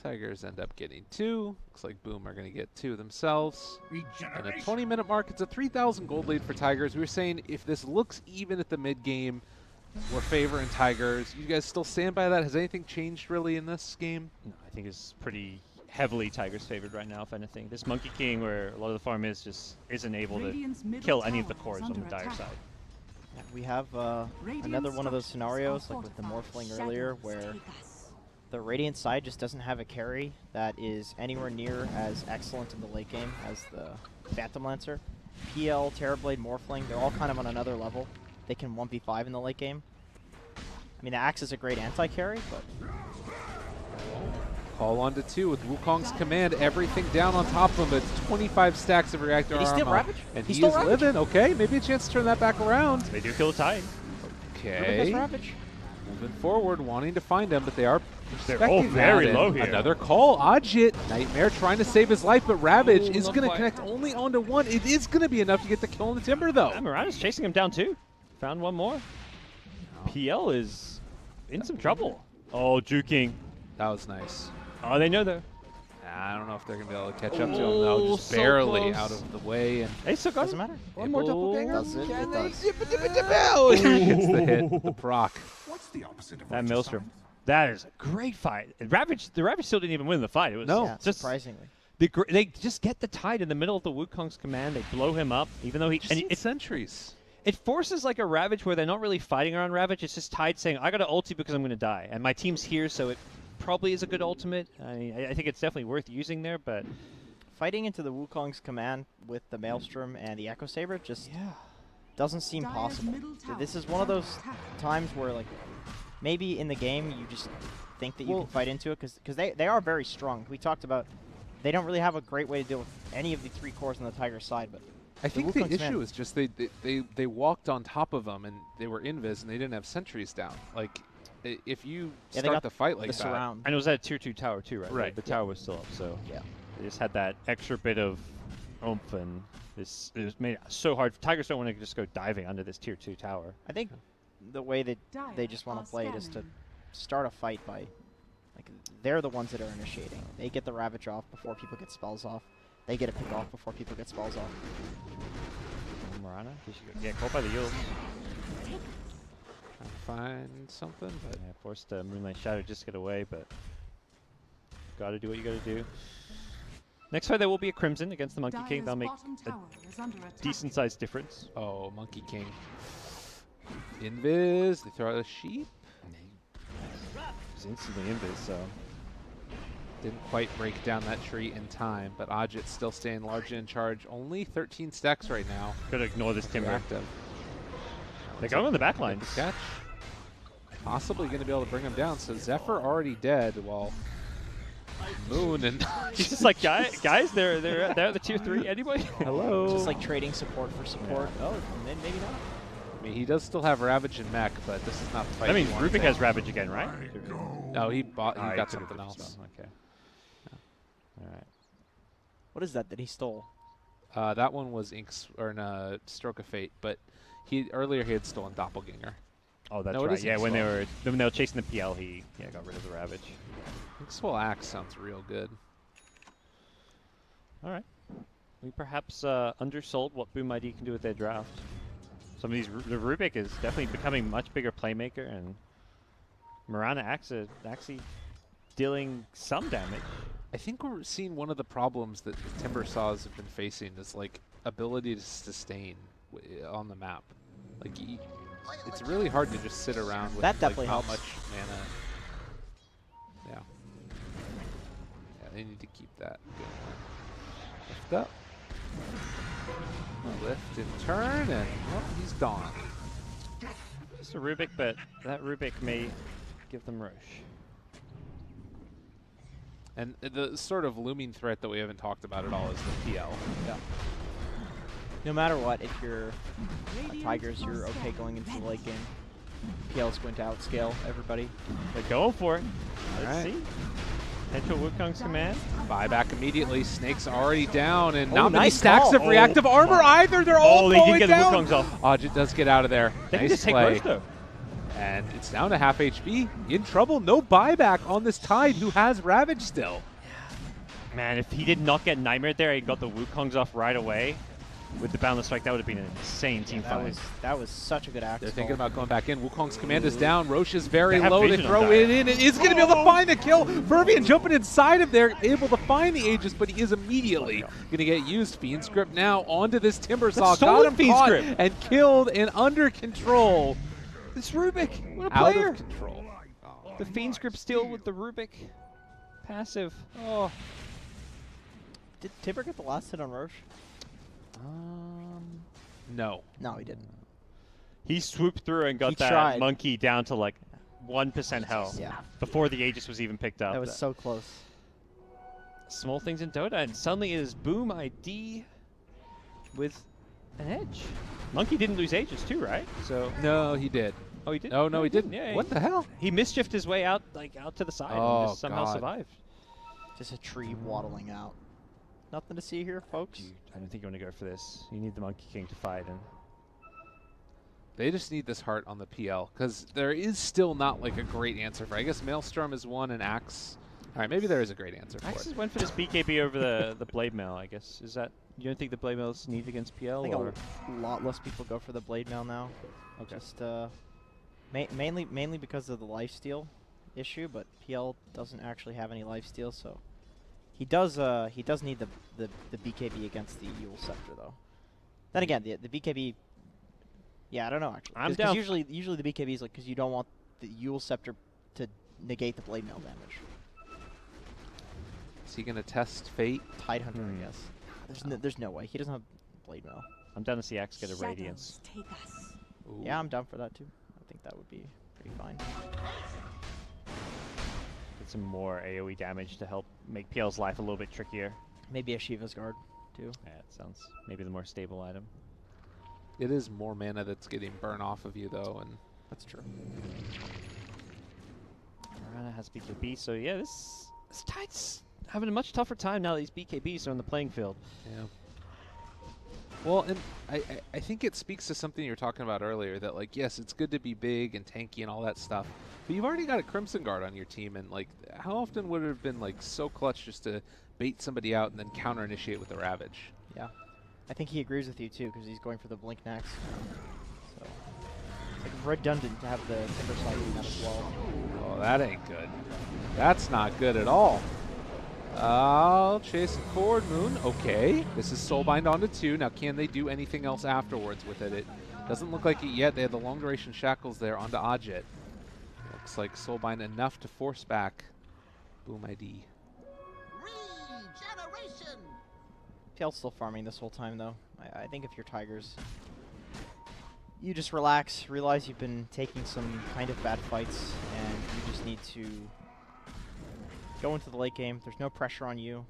Tigers end up getting 2. Looks like Boom are going to get 2 themselves. And a
Regeneration.
20-minute mark, it's a 3,000 gold lead for Tigers. We were saying if this looks even at the mid-game, we're favoring Tigers. You guys still stand by that? Has anything changed really in this game?
No, I think it's pretty heavily Tigers favored right now, if anything. This Monkey King, where a lot of the farm is, just isn't able
Radiant's
to
middle
kill any of the
tower
cores
is
on the
under
dire
attack.
side.
Yeah, we have another one of those scenarios, like with the Morphling earlier, where the Radiant side just doesn't have a carry that is anywhere near as excellent in the late game as the Phantom Lancer. PL, Terrorblade, Morphling, they're all kind of on another level. They can 1v5 in the late game. I mean, the Axe is a great anti-carry, but
Call on to 2 with Wukong's command. Everything down on top of him. It's 25 stacks of reactor
Did he steal
armor.
Ravage?
And
He
he
stole
is
Ravage?
living. Okay, maybe a chance to turn that back around.
They do kill the Tide.
Rubik has
Okay.
Ravage.
Moving forward, wanting to find him, but they are
They're
expecting
all very
that,
low
and
here.
Another call. Ajit, Nightmare trying to save his life, but Ravage
Ooh,
is
not
going to
quite.
connect only onto 1. It is going to be enough to get the kill on the Timber, though.
Mirana's chasing him down too. Found one more. PL is in some trouble. Oh, juking.
That was nice.
Oh, they know though.
I don't know if they're going to be able to catch up to him,
Oh,
though. Just
so
barely
close.
out of the way. And
They still got
Doesn't
him.
matter.
One more doppelganger.
Does it?
Can
It
they
does.
dip it, dip it, dip it?
Gets the hit with the proc.
What's the opposite of
That
righteous
Maelstrom.
science?
That is a great fight. And the Ravage still didn't even win the fight. It was
No.
Yeah,
just
surprisingly.
they just get the Tide in the middle of the Wukong's command. They blow him up, even though he
Just
and
need sentries.
it forces like a Ravage where they're not really fighting around Ravage. It's just Tide saying, "I got to ulti because I'm going to die," and my team's here, so it probably is a good ultimate. I mean, I think it's definitely worth using there, but
Fighting into the Wukong's command with the Maelstrom and the Echo Saber just doesn't seem
Dyer's
possible.
middle tower
This is
is
one of
under
those
attack.
times where, like, maybe in the game you just think that you
Well-
can fight into it because they are very strong. We talked about they don't really have a great way to deal with any of the 3 cores on the Tiger side, but
I think the
Wukong's
issue
man-
is just they walked on top of them and they were invis and they didn't have sentries down. Like, if you
Yeah, they
start
got
the fight like
the
that,
surround.
and it was at tier 2 tower too, right?
Right.
The tower was still up, so
Yeah.
they just had that extra bit of oomph, and it was made it so hard. Tigers don't want to just go diving under this tier 2 tower.
I think the way that
Dire
they just want
are
to play it is to
scanning.
start a fight by, like, they're the ones that are initiating. They get the Ravage off before people get spells off. They get a pick off before people get spells off.
Marana, did she get caught by the Yule?
trying to find something, but
Yeah, forced Moonlight Shadow just to get away, but gotta do what you gotta do. Next fight there will be a Crimson against the Monkey King.
Dyer's
That'll make
bottom
a
tower is under attack.
decent sized difference.
oh, Monkey King. Invis, they throw out a sheep.
He's instantly invis, so
Didn't quite break down that tree in time, but Ajit still staying largely in charge. Only 13 stacks right now.
gotta ignore this Timber.
Active.
They're going on the back
Good
lines.
catch. Possibly going to be able to bring him down. So Zephyr already dead, while Moon and
He's just like, guys, they're at the tier 3. Anybody?
hello.
Just like trading support for support. Oh, then maybe not.
I mean, he does still have Ravage and Mech, but this is not the fight.
I mean,
he wanted
Rubik
to
has
take.
Ravage again, right?
No, he bought. He
Oh,
got
took
something
Rubik's
else.
spell. Okay. All right.
What is that he stole?
That one was Stroke of Fate, but earlier he had stolen Doppelganger.
Oh, that's
No, it
right.
is
Yeah, when
Inkswell.
they were chasing the PL, he got rid of the Ravage.
Inkswell Axe sounds real good.
All right. We perhaps undersold what Boom ID can do with their draft. Some of these, the Rubik is definitely becoming much bigger playmaker, and Marana actually dealing some damage.
I think we're seeing one of the problems that the Timbersaws have been facing is like ability to sustain on the map. Like it's really hard to just sit around with
That
like,
definitely
not
helps.
much mana. Yeah. Yeah, they need to keep that going. Lift up. Lift and turn, and well, he's gone.
Just a Rubik, but that Rubik may give them Roche.
And the sort of looming threat that we haven't talked about at all is the PL.
Yeah. No matter what, if you're Tigers, you're okay going into the late game. PL is going to outscale everybody.
They're going for it. Let's
Alright.
see. Potential Wukong's command.
Buyback immediately. Snake's already down, and not many
nice
stacks
call.
of reactive armor either. They're all
they did
falling
get
down.
the Wukong's off.
Ajit does get out of there.
They can
Nice
just take
play.
Roche, though.
And it's down to half HP. In trouble. No buyback on this Tide, who has Ravage still.
Man, if he did not get Nightmare there, he got the Wukong's off right away. With the Boundless Strike, that would have been an insane team fight.
That was such a good axe.
They're thinking about going back in. Wukong's command is down. Roche is very
They have
low. They
vision on
throw
that.
it in. It is going to be able to find the kill. Fervian jumping inside of there, able to find the Aegis, but he is immediately going to get used. Fiend Script now onto this Timbersaw. Got him
Fiend
caught
Script.
and killed and under control.
It's Rubik. What a
Out
player.
of control.
The Fiend Script steal with the Rubik. Passive. Oh.
Did Timber get the last hit on Roche?
No.
No, he didn't.
He swooped through and got
He
that
tried.
monkey down to like 1% health.
Yeah.
Before the Aegis was even picked up.
That was so close.
Small things in Dota, and suddenly it is Boom ID with an edge. Monkey didn't lose Aegis too, right? So
No, he did.
oh, he did.
No, he didn't.
Yeah,
What the hell?
He mischiefed his way out, like out to the side,
Oh,
and just somehow
God.
survived.
Just a tree waddling out. Nothing to see here, folks.
Dude, I don't think you want to go for this. You need the Monkey King to fight, and
They just need this heart on the PL, because there is still not like a great answer for it. I guess Maelstrom is one and Axe. All right, maybe there is a great answer for
Axis
it.
went for this BKB over the Blade Mail, I guess. Is that, you don't think the Blade Mail is needed against PL?
I think
or?
a lot less people go for the Blade Mail now.
Okay.
Just mainly because of the lifesteal issue, but PL doesn't actually have any lifesteal, so he does need the BKB against the Yule Scepter though. Then again, the BKB. Yeah, I don't know actually.
I'm
'Cause
down.
usually the BKB is like because you don't want the Yule Scepter to negate the Blade Mail damage.
Is he going to test Fate?
Tide Hunter, I guess. There's no way he doesn't have Blade Mail.
I'm down to see Axe get a
Shadows
Radiance.
take us.
Ooh.
Yeah, I'm down for that too. I think that would be pretty fine.
Get some more AoE damage to help make PL's life a little bit trickier.
Maybe a Shiva's Guard too.
Yeah, it sounds maybe the more stable item.
It is more mana that's getting burned off of you, though, and
That's true.
Marana has BKB, so yeah, this Tide's having a much tougher time now that these BKBs are on the playing field.
yeah. Well, and I think it speaks to something you were talking about earlier, that, like, yes, it's good to be big and tanky and all that stuff, but you've already got a Crimson Guard on your team, and, like, how often would it have been, like, so clutch just to bait somebody out and then counter-initiate with a Ravage?
Yeah. I think he agrees with you too because he's going for the blink next. So it's like redundant to have the Timbersaw doing that as well.
Oh, that ain't good. That's not good at all. I'll chase it forward, Moon. Okay. This is Soulbind onto 2. Now, can they do anything else afterwards with it? It doesn't look like it yet. They have the long duration shackles there onto Ajit. Looks like Soulbind enough to force back Boom ID.
PL's still farming this whole time though. I think if you're Tigers, you just relax, realize you've been taking some kind of bad fights, and you just need to go into the late game. There's no pressure on you,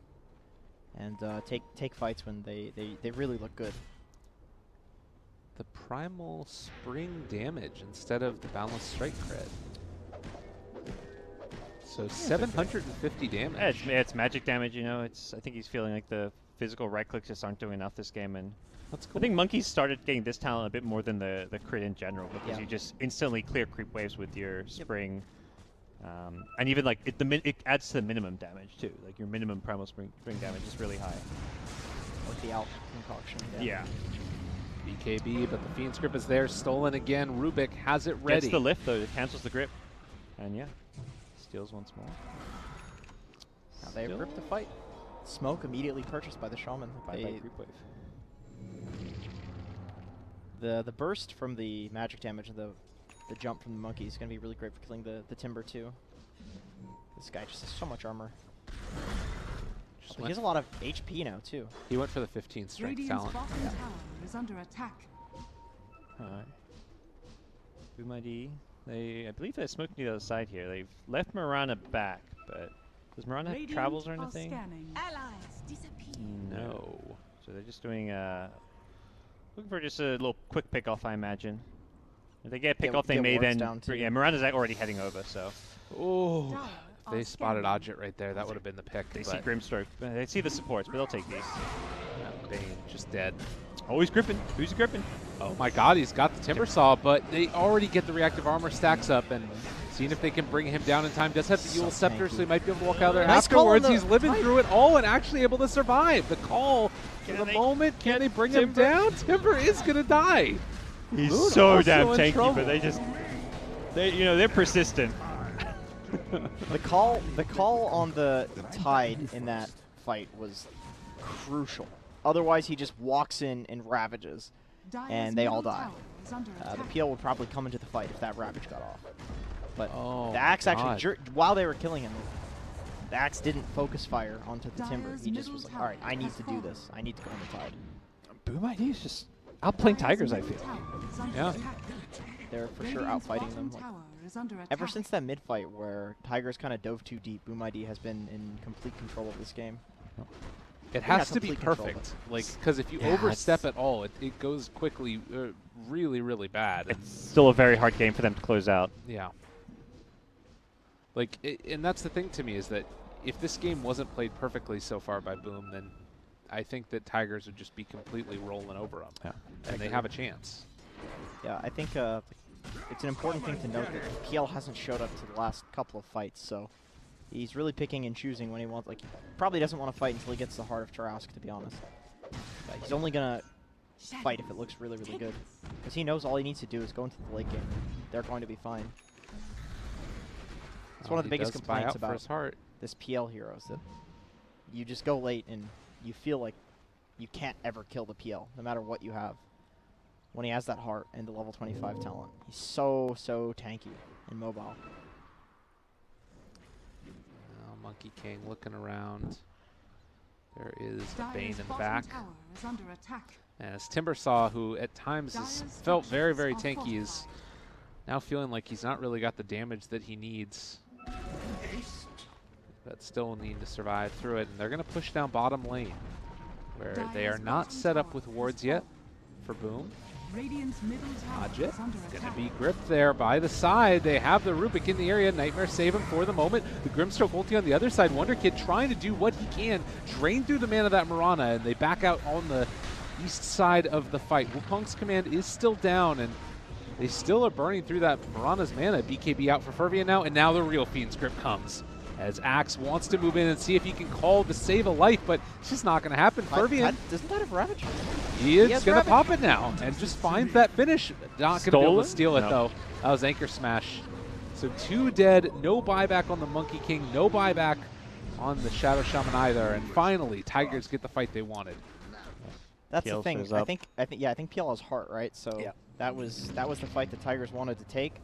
and take fights when they really look good.
The Primal Spring damage instead of the Boundless Strike crit. So 750 damage.
Yeah, it's magic damage, you know. I think he's feeling like the physical right clicks just aren't doing enough this game, and
That's
I
cool.
think Monkey's started getting this talent a bit more than the crit in general, because
Yeah.
you just instantly clear creep waves with your spring, and even like it adds to the minimum damage too. Like your minimum primal spring damage is really high.
With the Alp concoction.
Yeah.
BKB, but the Fiend Script is there, stolen again. Rubik has it ready.
Gets the lift though, it cancels the grip, and yeah, steals once more.
Now they've
Still-
ripped the fight. Smoke immediately purchased by the Shaman.
Bye
They-
bye creep wave.
The burst from the magic damage and the jump from the monkey is going to be really great for killing the Timber too. This guy just has so much armor.
Just
He
went-
has a lot of HP now too.
he went for the 15 strength
Radiant's
talent.
bottom tower is under attack.
Alright. Boomid, I believe they're smoking to the other side here. They've left Mirana back, but does Mirana have travels or anything?
Allies disappear.
No. So they're just doing looking for just a little quick pick off, I imagine. If they get a pick off, they may then. Yeah, Mirana's already heading over, so.
Oh, they spotted Odget right there. That would have been the pick.
They see Grimstroke. They see the supports, but they'll take these.
Bane just dead.
Oh, he's gripping. Who's he gripping?
Oh my God, he's got the Timbersaw, but they already get the reactive armor stacks up and seeing if they can bring him down in time. Does have the Yule Scepter, so he might be able to walk out of there afterwards. He's living through it all and actually able to survive. The call for the moment. Can they bring him down? Timber is going to die.
He's
Moon
so damn
also in
tanky,
trouble.
but they're persistent.
The call on the Tide in that fight was crucial. Otherwise, he just walks in and ravages, and they all die. The PL would probably come into the fight if that ravage got off. But the Axe actually, while they were killing him, the Axe didn't focus fire onto the Timber. He just was like, all right, I need to do this. I need to go on the Tide.
Boomid is just outplaying Tigers, I feel.
Yeah.
They're for sure outfighting them. Like, ever since that mid-fight where Tigers kind of dove too deep, Boomid has been in complete control of this game.
It has to be perfect, like, because if you overstep at all, it goes quickly, really, really bad.
It's still a very hard game for them to close out.
Yeah. Like, and that's the thing to me is that if this game wasn't played perfectly so far by Boom, then I think that Tigers would just be completely rolling over them.
Yeah.
And they have a chance.
Yeah, I think it's an important thing to note that PL hasn't showed up to the last couple of fights, so he's really picking and choosing when he wants. Like, he probably doesn't want to fight until he gets the Heart of Tarask, to be honest. But he's only going to fight if it looks really, really good. Because he knows all he needs to do is go into the late game. They're going to be fine. It's one of the biggest complaints about this PL hero is that you just go late and you feel like you can't ever kill the PL, no matter what you have. When he has that heart and the level 25 talent. He's so tanky and mobile.
Now Monkey King looking around. There is a Bane in the back. And it's Timbersaw, who at times has felt very, very tanky, is now feeling like he's not really got the damage that he needs. But still need to survive through it. And they're going to push down bottom lane, where they are not set up with wards yet for Boom. Odget going to be gripped there by the side. They have the Rubik in the area. Nightmare save him for the moment. The Grimstroke ulti on the other side. Wonder Kid trying to do what he can. Drain through the mana of that Mirana, and they back out on the east side of the fight. Wukong's command is still down, and they still are burning through that Mirana's mana. BKB out for Fervian now, and now the real Fiend's grip comes. As Axe wants to move in and see if he can call to save a life, but it's just not going to happen. Fervian,
doesn't that have Ravage?
He is going to pop it now and just finds that finish. Not going to be able to steal it, though. That was Anchor Smash. So 2 dead, no buyback on the Monkey King, no buyback on the Shadow Shaman either. And finally, Tigers get the fight they wanted.
That's the thing. I think PL has heart, right? So that was the fight the Tigers wanted to take.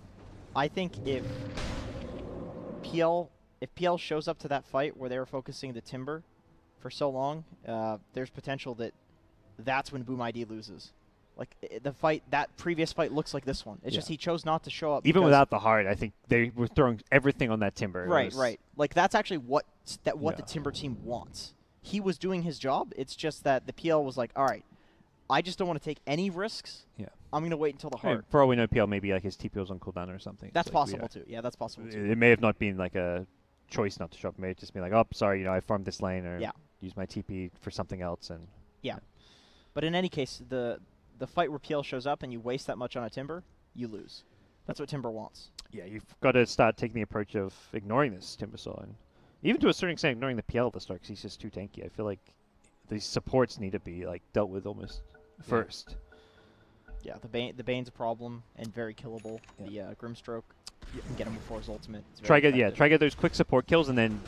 I think if PL shows up to that fight where they were focusing the Timber for so long, there's potential that that's when Boomid loses. Like, that previous fight looks like this one. It's just he chose not to show up.
Even without the heart, I think they were throwing everything on that Timber.
Right. Like, that's actually what the Timber team wants. He was doing his job. It's just that the PL was like, all right, I just don't want to take any risks. Yeah. I'm going to wait until the heart.
For all we know, PL maybe like his TP was on cooldown or something.
That's possible too. Yeah, that's possible too.
It may have not been like a choice not to show up. It may have just been like, oh, sorry, I farmed this lane or use my TP for something else. And
But in any case, the fight where PL shows up and you waste that much on a Timber, you lose. That's what Timber wants.
Yeah, you've got to start taking the approach of ignoring this Timbersaw. And even to a certain extent, ignoring the PL at the start because he's just too tanky. I feel like these supports need to be like dealt with almost first.
Yeah, the Bane's a problem and very killable. The Grimstroke, you can get him before his ultimate.
Try get those quick support kills, and then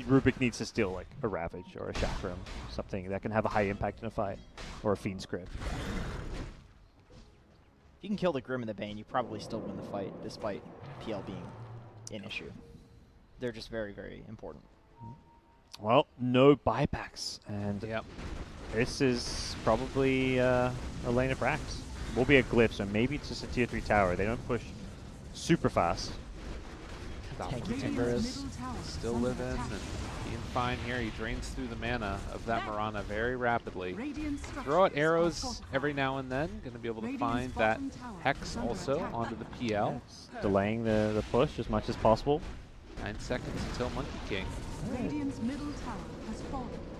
Rubik needs to steal like a Ravage or a Chakram, something that can have a high impact in a fight, or a Fiend's Grip.
If you can kill the Grim and the Bane, you probably still win the fight, despite PL being an issue. They're just very, very important.
Well, no buybacks, and this is probably a lane of Brax. Will be a glyph, so maybe it's just a tier 3 tower. They don't push super fast.
Tanky Timber is.
Still living and being fine here. He drains through the mana of that Mirana very rapidly. Throw out arrows every now and then. Going to be able to find that Hex also onto the PL.
Delaying the push as much as possible.
9 seconds until Monkey King.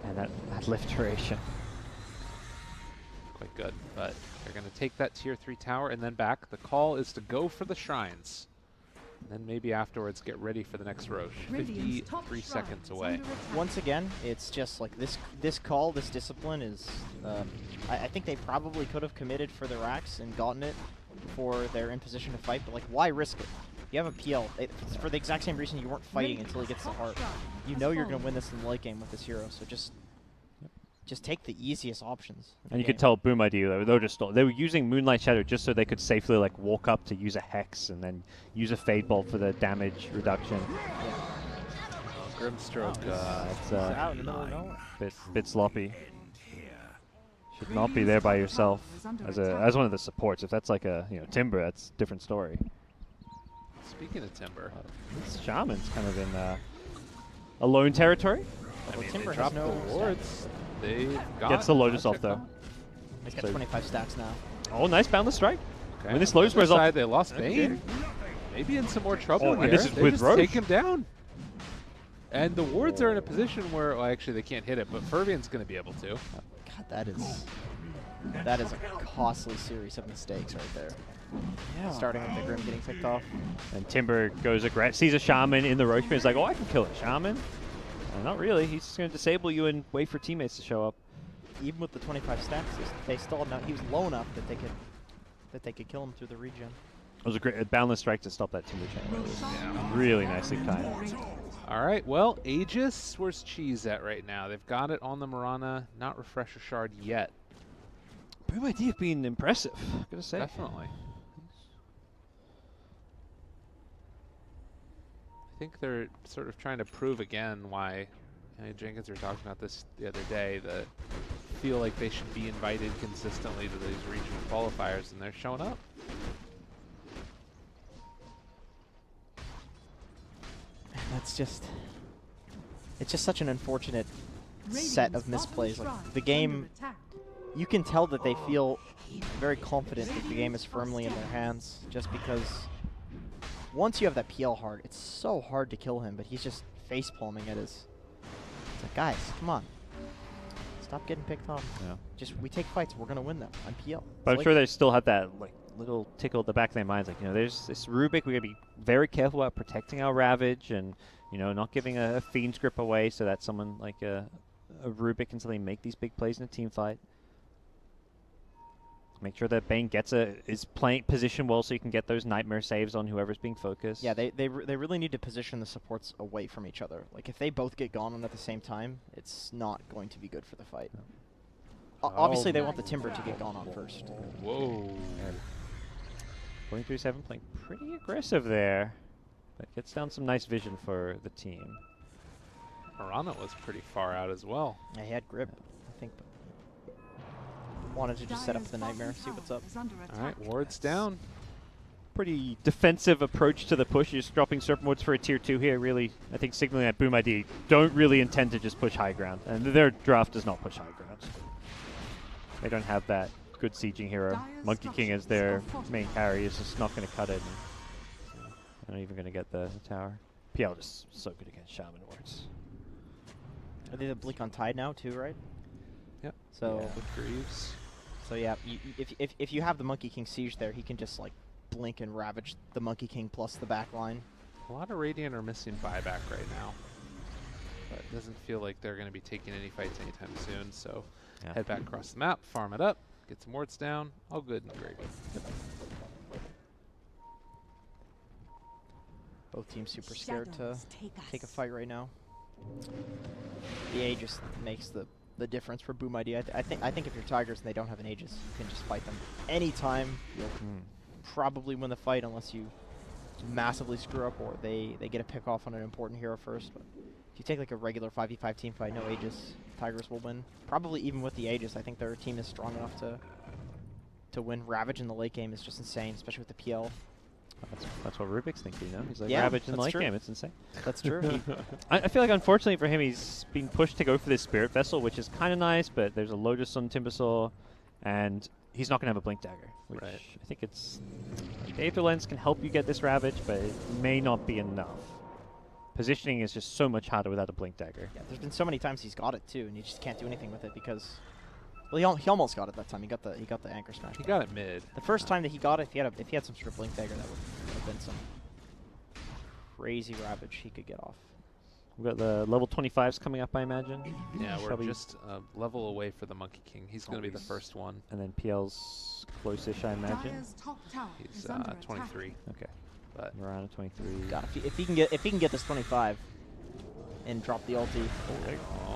And that lift duration.
Quite good, but they're going to take that tier 3 tower and then back. The call is to go for the shrines. And then maybe afterwards get ready for the next Roche. 53 seconds away.
Once again, it's just like this call, this discipline is, I think they probably could have committed for the racks and gotten it before they're in position to fight, but like, why risk it? You have a PL. It's for the exact same reason you weren't fighting until he gets the heart. You know you're going to win this in the late game with this hero, so just take the easiest options.
And you could tell Boom ID they were using Moonlight Shadow just so they could safely like walk up to use a Hex and then use a Fade Bolt for the damage reduction.
Grimstroke.
It's out in the middle of nowhere.
Bit sloppy. Should not be there by yourself as one of the supports. If that's like a Timber, that's a different story.
Speaking of Timber,
this Shaman's kind of in alone territory.
Timber
they
has
dropped
no
the wards. They've got
Gets the Lotus off though.
He's got 25 stacks now.
Oh, nice Boundless Strike.
Okay.
When this Lotus wears off,
they lost Bane. Maybe in some more trouble
Oh,
here.
and this is
They
with
just
Roche.
take him down. And the wards are in a position where, well, actually they can't hit it, but Fervian's going to be able to.
God, that is a costly series of mistakes right there. Yeah. Starting with the Grim getting picked off.
and Timber goes aggressive, sees a Shaman in the Roche pit. He's like, oh, I can kill a Shaman. Not really. He's just going to disable you and wait for teammates to show up.
Even with the 25 stacks, they stalled. Now he was low enough that they could kill him through the regen.
It was a great Boundless Strike to stop that Timber channel. It was really nicely timed.
All right, well, Aegis, where's Cheese at right now? They've got it on the Mirana, not Refresher Shard yet.
Boom ID have been impressive, gotta say.
Definitely. I think they're sort of trying to prove again why Jenkins were talking about this the other day, that feel like they should be invited consistently to these regional qualifiers, and they're showing up.
That's just, it's just such an unfortunate set of misplays. Like the game, you can tell that they feel very confident that the game is firmly in their hands, just because once you have that PL hard, it's so hard to kill him, but he's just face palming at his. It's like, guys, come on, stop getting picked off.
Yeah.
Just we take fights, we're gonna win them. I'm PL.
But I'm sure they still have that like little tickle at the back of their minds, like, there's this Rubik, we gotta be very careful about protecting our Ravage and, not giving a Fiend's Grip away so that someone like a Rubik can suddenly make these big plays in a team fight. Make sure that Bane is playing position well so you can get those Nightmare saves on whoever's being focused.
Yeah, they really need to position the supports away from each other. Like if they both get gone on at the same time, it's not going to be good for the fight. Obviously, they want the Timber to get gone on first.
Whoa.
43-7 playing pretty aggressive there. But gets down some nice vision for the team.
Mirana was pretty far out as well.
Yeah, he had grip, I think. But wanted to just set up the Nightmare, see what's up.
All right, wards down.
Pretty defensive approach to the push. You're just dropping Serpent Wards for a tier 2 here, really, I think signaling that Boom ID don't really intend to just push high ground. And their draft does not push high ground. They don't have that good sieging hero. Monkey King as their main carry is just not going to cut it. They're not even going to get the tower. PL just so good against Shaman Wards.
Are they the Bleak on Tide now too, right?
Yep.
So
with Greaves.
So yeah, if you have the Monkey King siege there, he can just like blink and ravage the Monkey King plus the back line.
A lot of Radiant are missing buyback right now. But it doesn't feel like they're going to be taking any fights anytime soon, so head back across the map, farm it up, get some wards down, all good and gravy.
Both teams super scared to take a fight right now. The Aegis makes the difference for Boom ID. I think if you're Tigers and they don't have an Aegis, you can just fight them anytime. You'll probably win the fight unless you massively screw up or they get a pick off on an important hero first. But if you take like a regular 5v5 team fight, no Aegis, Tigers will win. Probably even with the Aegis, I think their team is strong enough to win. Ravage in the late game is just insane, especially with the PL.
That's what Rubik's thinking, you know? He's like,
Yeah,
Ravage in the
that's
late
true.
game, it's insane.
That's true.
I feel like, unfortunately for him, he's being pushed to go for this Spirit Vessel, which is kind of nice, but there's a Lotus on Timbersaw, and he's not going to have a Blink Dagger, which I think it's... The Aether Lens can help you get this Ravage, but it may not be enough. Positioning is just so much harder without a Blink Dagger.
Yeah, there's been so many times he's got it too, and you just can't do anything with it because, well, he almost got it that time. He got the Anchor Smash.
He got it mid.
The first time that he got it, if he had some sort of Blink Dagger, that would have been some crazy Ravage he could get off.
We've got the level 25s coming up, I imagine.
Yeah,
Shall
we're
we-
just a level away for the Monkey King. He's going to be the first one.
And then PL's close-ish, I imagine.
Dire's top tower
He's
is under attack.
23.
Okay,
But
around 23.
God, if he can get this 25 and drop the ulti,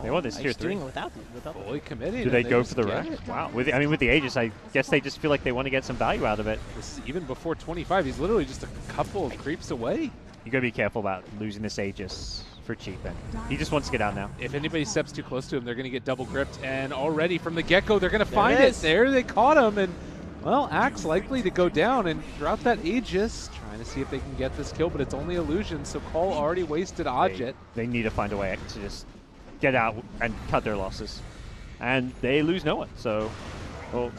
They want this tier
he's
3.
doing it without
fully committed.
Do they
and
go
just
for the
get
red?
it.
Wow. With the Aegis, I guess they just feel like they want to get some value out of it.
This is even before 25. He's literally just a couple of creeps away.
You got to be careful about losing this Aegis for cheap. And he just wants to get out now.
If anybody steps too close to him, they're going to get double gripped. And already from the get-go, they're going to
There
find
it
it.
is.
There, they caught him. And, well, Axe likely to go down and drop that Aegis, trying to see if they can get this kill. But it's only illusion, so Cole already wasted Odjet.
They need to find a way to just get out and cut their losses. And they lose no one. So, well,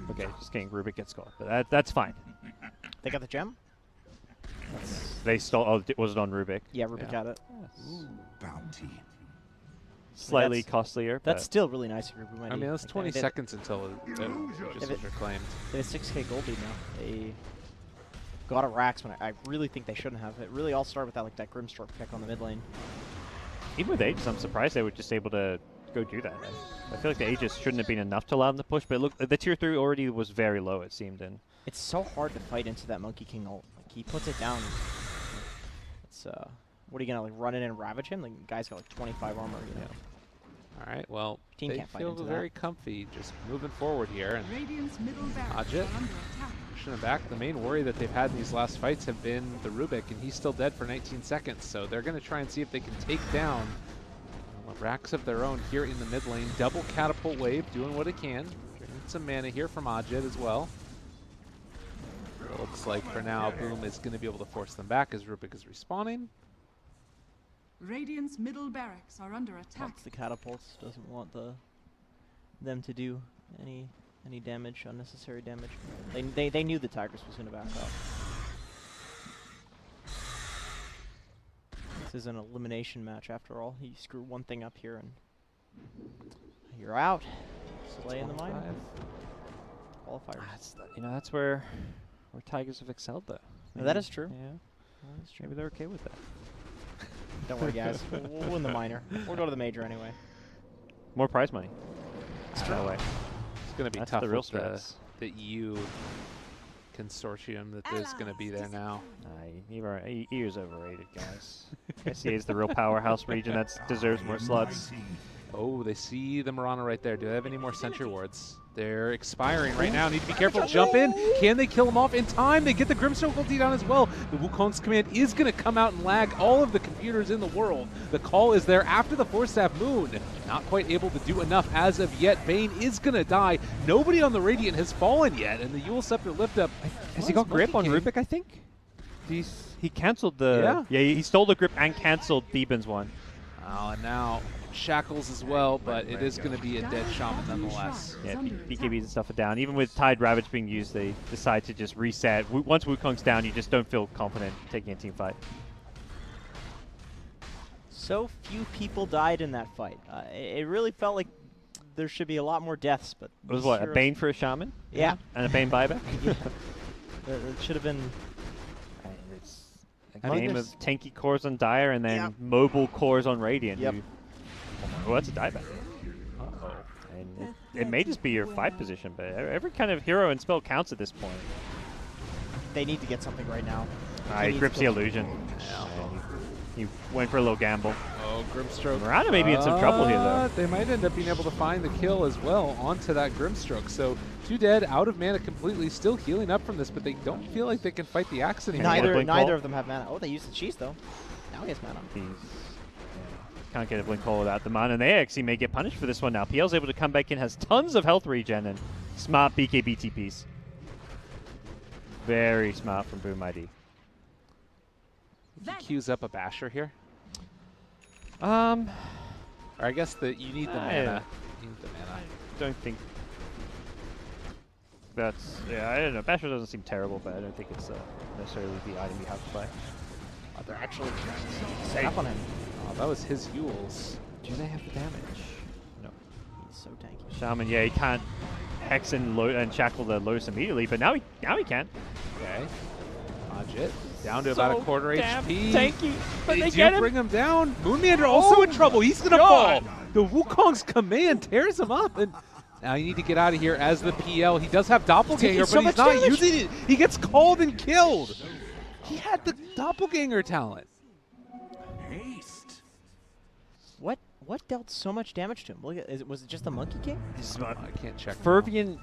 okay, just kidding. Rubik gets caught. But that's fine.
they got the gem.
They stole. Oh, was it on Rubik?
Yeah, Rubik
Yeah.
got it.
Bounty.
Slightly
That's-
costlier.
That's
but
still really nice of Rubik.
I mean, that's 20
they
seconds until it just
If
was
it-
reclaimed.
They have 6k gold lead now. They got a Rax when I really think they shouldn't have. It really all started with that Grimstroke pick on the mid lane.
even with Aegis, I'm surprised they were just able to go do that. I feel like the Aegis shouldn't have been enough to allow them to push, but look, the tier 3 already was very low, it seemed. And
It's so hard to fight into that Monkey King ult. Like, he puts it down. It's what are you gonna run in and ravage him? Like, the guy's got 25 armor. You know.
All right, well,
Team
they
can't fight
feel
into
very
that.
comfy just moving forward here. And
Radiant's middle barracks
Odjet.
are under attack.
pushing him back. The main worry that they've had in these last fights have been the Rubik, and he's still dead for 19 seconds. So they're going to try and see if they can take down racks of their own here in the mid lane. Double catapult wave, doing what it can. Getting some mana here from Odjet as well. It looks like for now, Boom is going to be able to force them back as Rubik is respawning.
Radiant's middle barracks are under attack.
Wants the catapults. Doesn't want them to do any damage, unnecessary damage. They knew the Tigers was gonna back up. This is an elimination match after all. You screw one thing up here and you're out. Slay in the mine. Qualifiers.
that's where Tigers have excelled, though.
No, that is true.
Yeah,
That's true.
maybe they're okay with that.
Don't worry, guys. We'll win the minor. We'll go to the major anyway.
More prize money.
It's
That way.
It's going to be
That's
tough
the real
with the
stress.
EU consortium that is going to be there now.
EU's overrated, guys. SCA is the real powerhouse region that deserves more slots.
Oh, they see the Mirana right there. Do they have any more sentry wards? They're expiring right now. Need to be careful. Jump in. Can they kill him off in time? They get the Grimstroke ulti down as well. The Wukong's command is going to come out and lag all of the computers in the world. The call is there after the Force-Staff Moon. Not quite able to do enough as of yet. Bane is going to die. Nobody on the Radiant has fallen yet, and the Yule Scepter lift up.
Has he got grip on Rubik, I think? He canceled the...
Yeah.
he stole the grip and canceled Theban's one.
Oh, and now Shackles as well, but it is going to be a dead shaman nonetheless.
Yeah, BKB and stuff are down. Even with Tide Ravage being used, they decide to just reset. Once Wukong's down, you just don't feel confident taking a team fight.
So few people died in that fight. It really felt like there should be a lot more deaths, but
It was
these
what, a
heroes-
Bane for a shaman?
Yeah.
And a Bane buyback?
Yeah. It should have been.
It's
I
a
mean,
game of
there's-
tanky cores on Dire and then
Yep.
mobile cores on Radiant.
Yep.
Oh, that's a dieback. Uh-oh. And it may just be your 5 position, but every kind of hero and spell counts at this point.
They need to get something right now.
He
needs
grips
to-
the illusion. He went for a little gamble.
Oh, Grimstroke.
Mirana may be in some trouble here, though.
They might end up being able to find the kill as well onto that Grimstroke. So 2 dead, out of mana completely, still healing up from this, but they don't feel like they can fight the axe anymore.
Can he get a
Neither
blink call?
of them have mana. Oh, they used the cheese though. Now he has mana.
Can't get a blink call without the mana, and they actually may get punished for this one now. PL's able to come back in, has tons of health regen, and smart BKB TPs. Very smart from Boom ID.
He queues up a basher here.
Um,
Or I guess you need the mana. You need the mana.
don't think that's I don't know. Basher doesn't seem terrible, but I don't think it's necessarily the item you have to play.
Oh, they're actually trying to set up on him.
Oh, that was his Yules.
Do they have the damage? No.
He's so tanky.
Shaman, yeah, he can't hex and shackle the Lotus immediately, but now he can.
Okay. Dodge it. Down to about a quarter
damn
HP.
tanky, but
They
they
do
get him.
bring him down. Moonmander also in trouble. He's gonna
God.
fall. The Wukong's command tears him up, and now you need to get out of here as the PL. He does have Doppelganger,
so
but he's
much
not
damage.
using it. He gets called and killed. He had the Doppelganger talent.
Haste.
What dealt so much damage to him? Look at, was it just the Monkey King?
I can't check. now.
Fervian,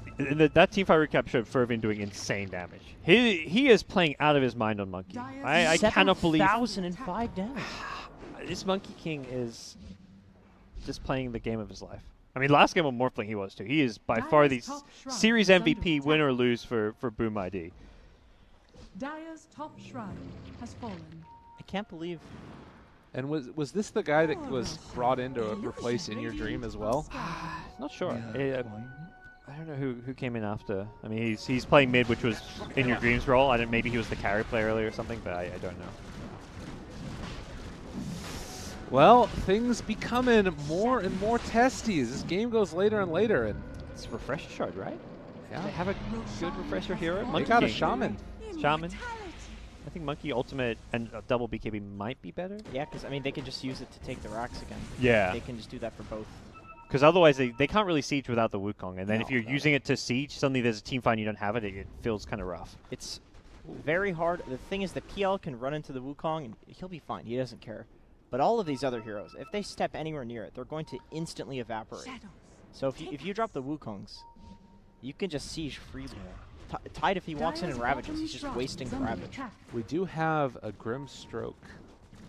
that teamfight recap showed Fervian doing insane damage. He is playing out of his mind on Monkey. I cannot believe
7,005 damage.
this Monkey King is just playing the game of his life. I mean, last game of Morphling he was too. He is by far the series MVP, win or lose for Boom ID.
Dire's top shrine has fallen.
I can't believe.
And was this the guy that was brought in to replace In Your Dream as well?
Not sure. I don't know who came in after. I mean, he's playing mid, which was In Your Dream's role. Maybe he was the carry player earlier or something, but I don't know.
Well, things becoming more and more testy as this game goes later and later. And
It's a refresher shard, right?
yeah,
They have a good refresher hero.
they
Monkey
got a
King.
shaman.
Shaman. I think Monkey Ultimate and double BKB might be better.
Yeah, because I mean they can just use it to take the racks again.
Yeah.
They can just do that for both.
Because otherwise they can't really siege without the Wukong. And then if
No,
you're
no.
using it to siege, suddenly there's a team fight and you don't have it, it feels kind of rough.
It's very hard. The thing is, the PL can run into the Wukong and he'll be fine. He doesn't care. But all of these other heroes, if they step anywhere near it, they're going to instantly evaporate. So if you drop the Wukongs, you can just siege freely. Tide, if he walks in and ravages, he's just wasting the ravage.
We do have a Grimstroke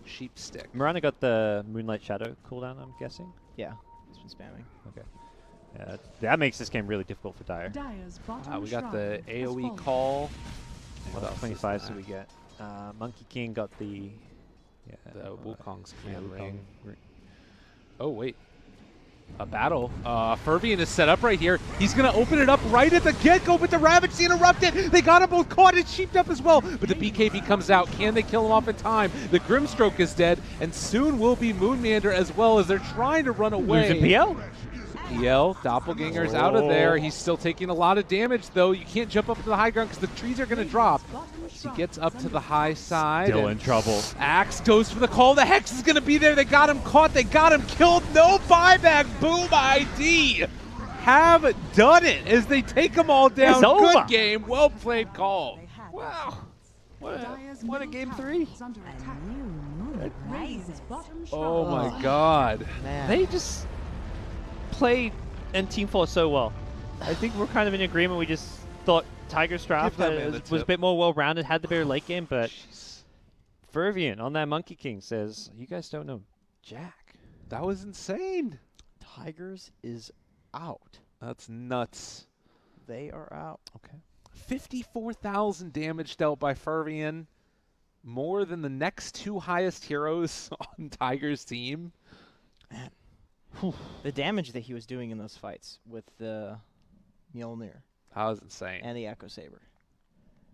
sheep stick.
Miranda got the Moonlight Shadow cooldown, I'm guessing.
Yeah, he's been spamming.
Okay. Yeah, that makes this game really difficult for Dire.
Dire's bottom
We got the
shrine has
AoE
fallen.
call.
What else? 25, so we get Monkey King got the
The Wukong's command
Wukong
ring. Oh, wait. A battle. Fervian is set up right here. He's going to open it up right at the get-go, but the Ravage is interrupted. They got him both caught and sheeped up as well. But the BKB comes out. Can they kill him off in time? The Grimstroke is dead, and soon will be Moonmander as well as they're trying to run away.
Losing PL?
PL, Doppelganger's out of there. He's still taking a lot of damage, though. You can't jump up to the high ground because the trees are going to drop. So he gets up to the high side.
Still
and
in trouble.
Axe goes for the call. The Hex is going to be there. They got him caught. They got him killed. No buyback. Boom ID have done it as they take them all down.
It's over.
Good game. Well played call.
Wow.
Dire's
What a
middle
game
tower
3.
is under attack. Radiant's bottom
Oh
shrine
my God.
Man.
They just played and team fought so well. I think we're kind of in agreement. We just thought Tiger's draft
Give that man the
was a
tip.
bit more well-rounded, had the better late game, but
Jeez.
Fervian on that Monkey King says, you guys don't know Jack.
That was insane.
Tigers is out.
That's nuts.
They are out.
Okay.
54,000 damage dealt by Fervian. More than the next two highest heroes on Tiger's team.
Man. The damage that he was doing in those fights with the Mjolnir
That was insane.
and the Echo Saber.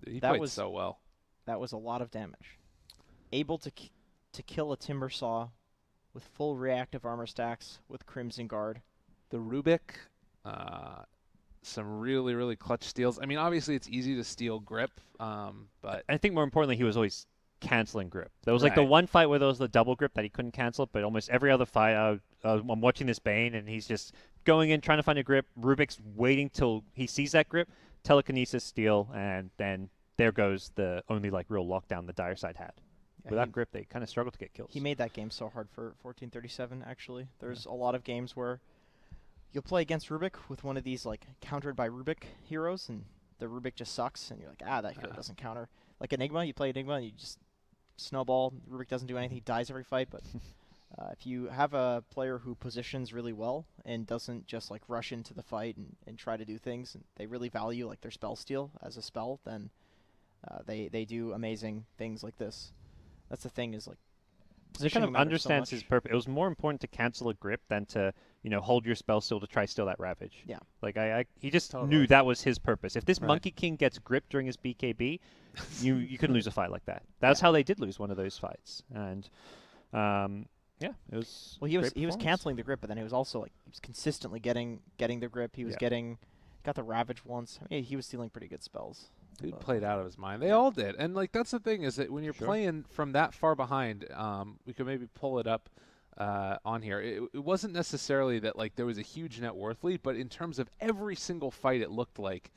He
that
played
was-
so well.
That was a lot of damage. Able to kill a Timbersaw with full reactive armor stacks with Crimson Guard.
The Rubik, some really, really clutch steals. I mean, obviously it's easy to steal grip, but
I think more importantly, he was always canceling grip. There was like the
Right.
one fight where there was the double grip that he couldn't cancel, but almost every other fight, I'm watching this Bane, and he's just going in, trying to find a grip. Rubik's waiting till he sees that grip, telekinesis, steal, and then there goes the only like real lockdown the Dire side had.
Yeah,
Without grip, they kind of struggled to get kills.
He made that game so hard for 1437, actually. There's a lot of games where you'll play against Rubik with one of these, like, countered by Rubik heroes, and the Rubik just sucks, and you're like, that hero doesn't counter. Like Enigma, you play Enigma, and you just snowball. Rubik doesn't do anything. He dies every fight, but if you have a player who positions really well and doesn't just, like, rush into the fight and try to do things, and they really value, like, their spell steal as a spell, then they do amazing things like this. That's the thing is like.
He kind
positioning
of
matters so
understands
much.
his purpose. It was more important to cancel a grip than to, hold your spell still to try steal that Ravage.
Yeah.
Like he just
Totally.
knew that was his purpose. If this
Right.
Monkey King gets gripped during his BKB, you couldn't lose a fight like that. That's how they did lose one of those fights. And it was.
Well, he was canceling the grip, but then he was also like he was consistently getting the grip. He was got the Ravage once. I mean, he was stealing pretty good spells.
Dude played out of his mind. They all did. And, like, that's the thing is that when you're
Sure.
playing from that far behind, we could maybe pull it up on here. It wasn't necessarily that, like, there was a huge net worth lead, but in terms of every single fight, it looked like,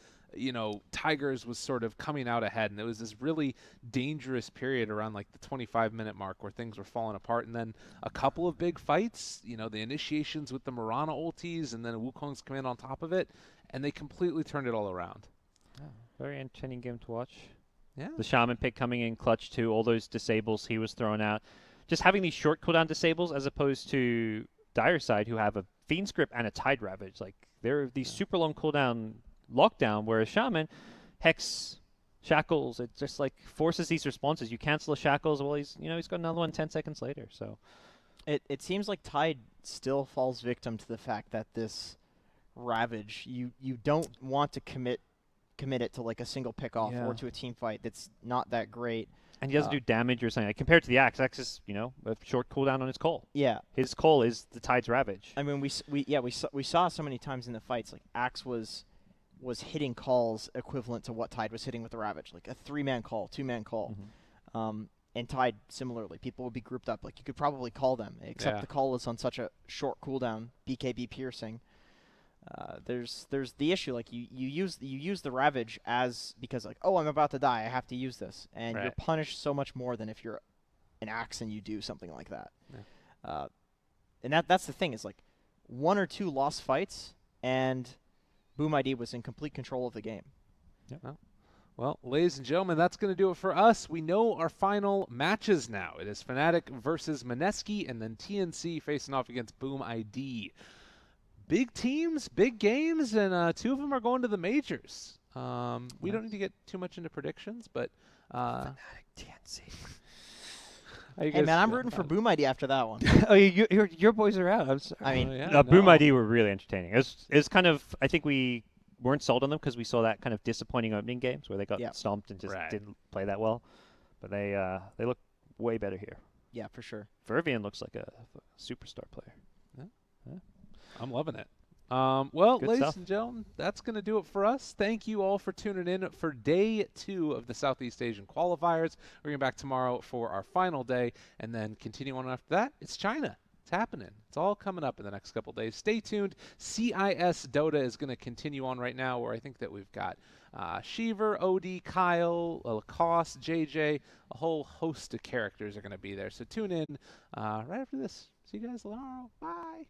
Tigers was sort of coming out ahead. And it was this really dangerous period around, like, the 25-minute mark where things were falling apart. And then a couple of big fights, the initiations with the Mirana ultis and then Wukong's command on top of it, and they completely turned it all around.
Very entertaining game to watch.
Yeah.
The Shaman pick coming in clutch too. All those disables he was throwing out. Just having these short cooldown disables as opposed to Dire side who have a Fiend's Grip and a Tide Ravage. Like they're these super long cooldown lockdown, whereas Shaman, Hex, Shackles, it just like forces these responses. You cancel the Shackles, well he's got another one 10 seconds later. So
It seems like Tide still falls victim to the fact that this Ravage, you don't want to commit it to like a single pick off or to a team fight that's not that great.
And he doesn't do damage or something. Like, compared to the Axe, Axe is, a short cooldown on his call.
Yeah.
His call is the Tide's Ravage.
I mean, we saw so many times in the fights, like Axe was hitting calls equivalent to what Tide was hitting with the Ravage, like a 3-man call, 2-man call.
Mm-hmm.
And Tide, similarly, people would be grouped up. Like, you could probably call them, except the call is on such a short cooldown, BKB piercing. There's the issue, like you use the Ravage because like, oh, I'm about to die, I have to use this, and you're punished so much more than if you're an Axe and you do something like that. And that's the thing is like 1 or 2 lost fights and Boom ID was in complete control of the game.
Well, ladies and gentlemen, that's going to do it for us. We know our final matches now. It is Fnatic versus Mineski, and then TNC facing off against Boom ID. Big teams, big games, and 2 of them are going to the majors. We don't need to get too much into predictions, but
Fnatic TNC.
Hey man, I'm rooting for Boom ID after that one.
Oh, your boys are out. I'm sorry.
I mean,
Boom ID were really entertaining. It's kind of, I think we weren't sold on them because we saw that kind of disappointing opening games where they got stomped and just didn't play that well. But they look way better here.
Yeah, for sure.
Vervian looks like a superstar player.
I'm loving it. Well,
Good
ladies
stuff.
and gentlemen, that's going to do it for us. Thank you all for tuning in for day 2 of the Southeast Asian qualifiers. We're going back tomorrow for our final day, and then continue on after that. It's China. It's happening. It's all coming up in the next couple days. Stay tuned. CIS Dota is going to continue on right now, where I think that we've got Sheever, OD, Kyle, Lacoste, JJ, a whole host of characters are going to be there. So tune in right after this. See you guys tomorrow. Bye.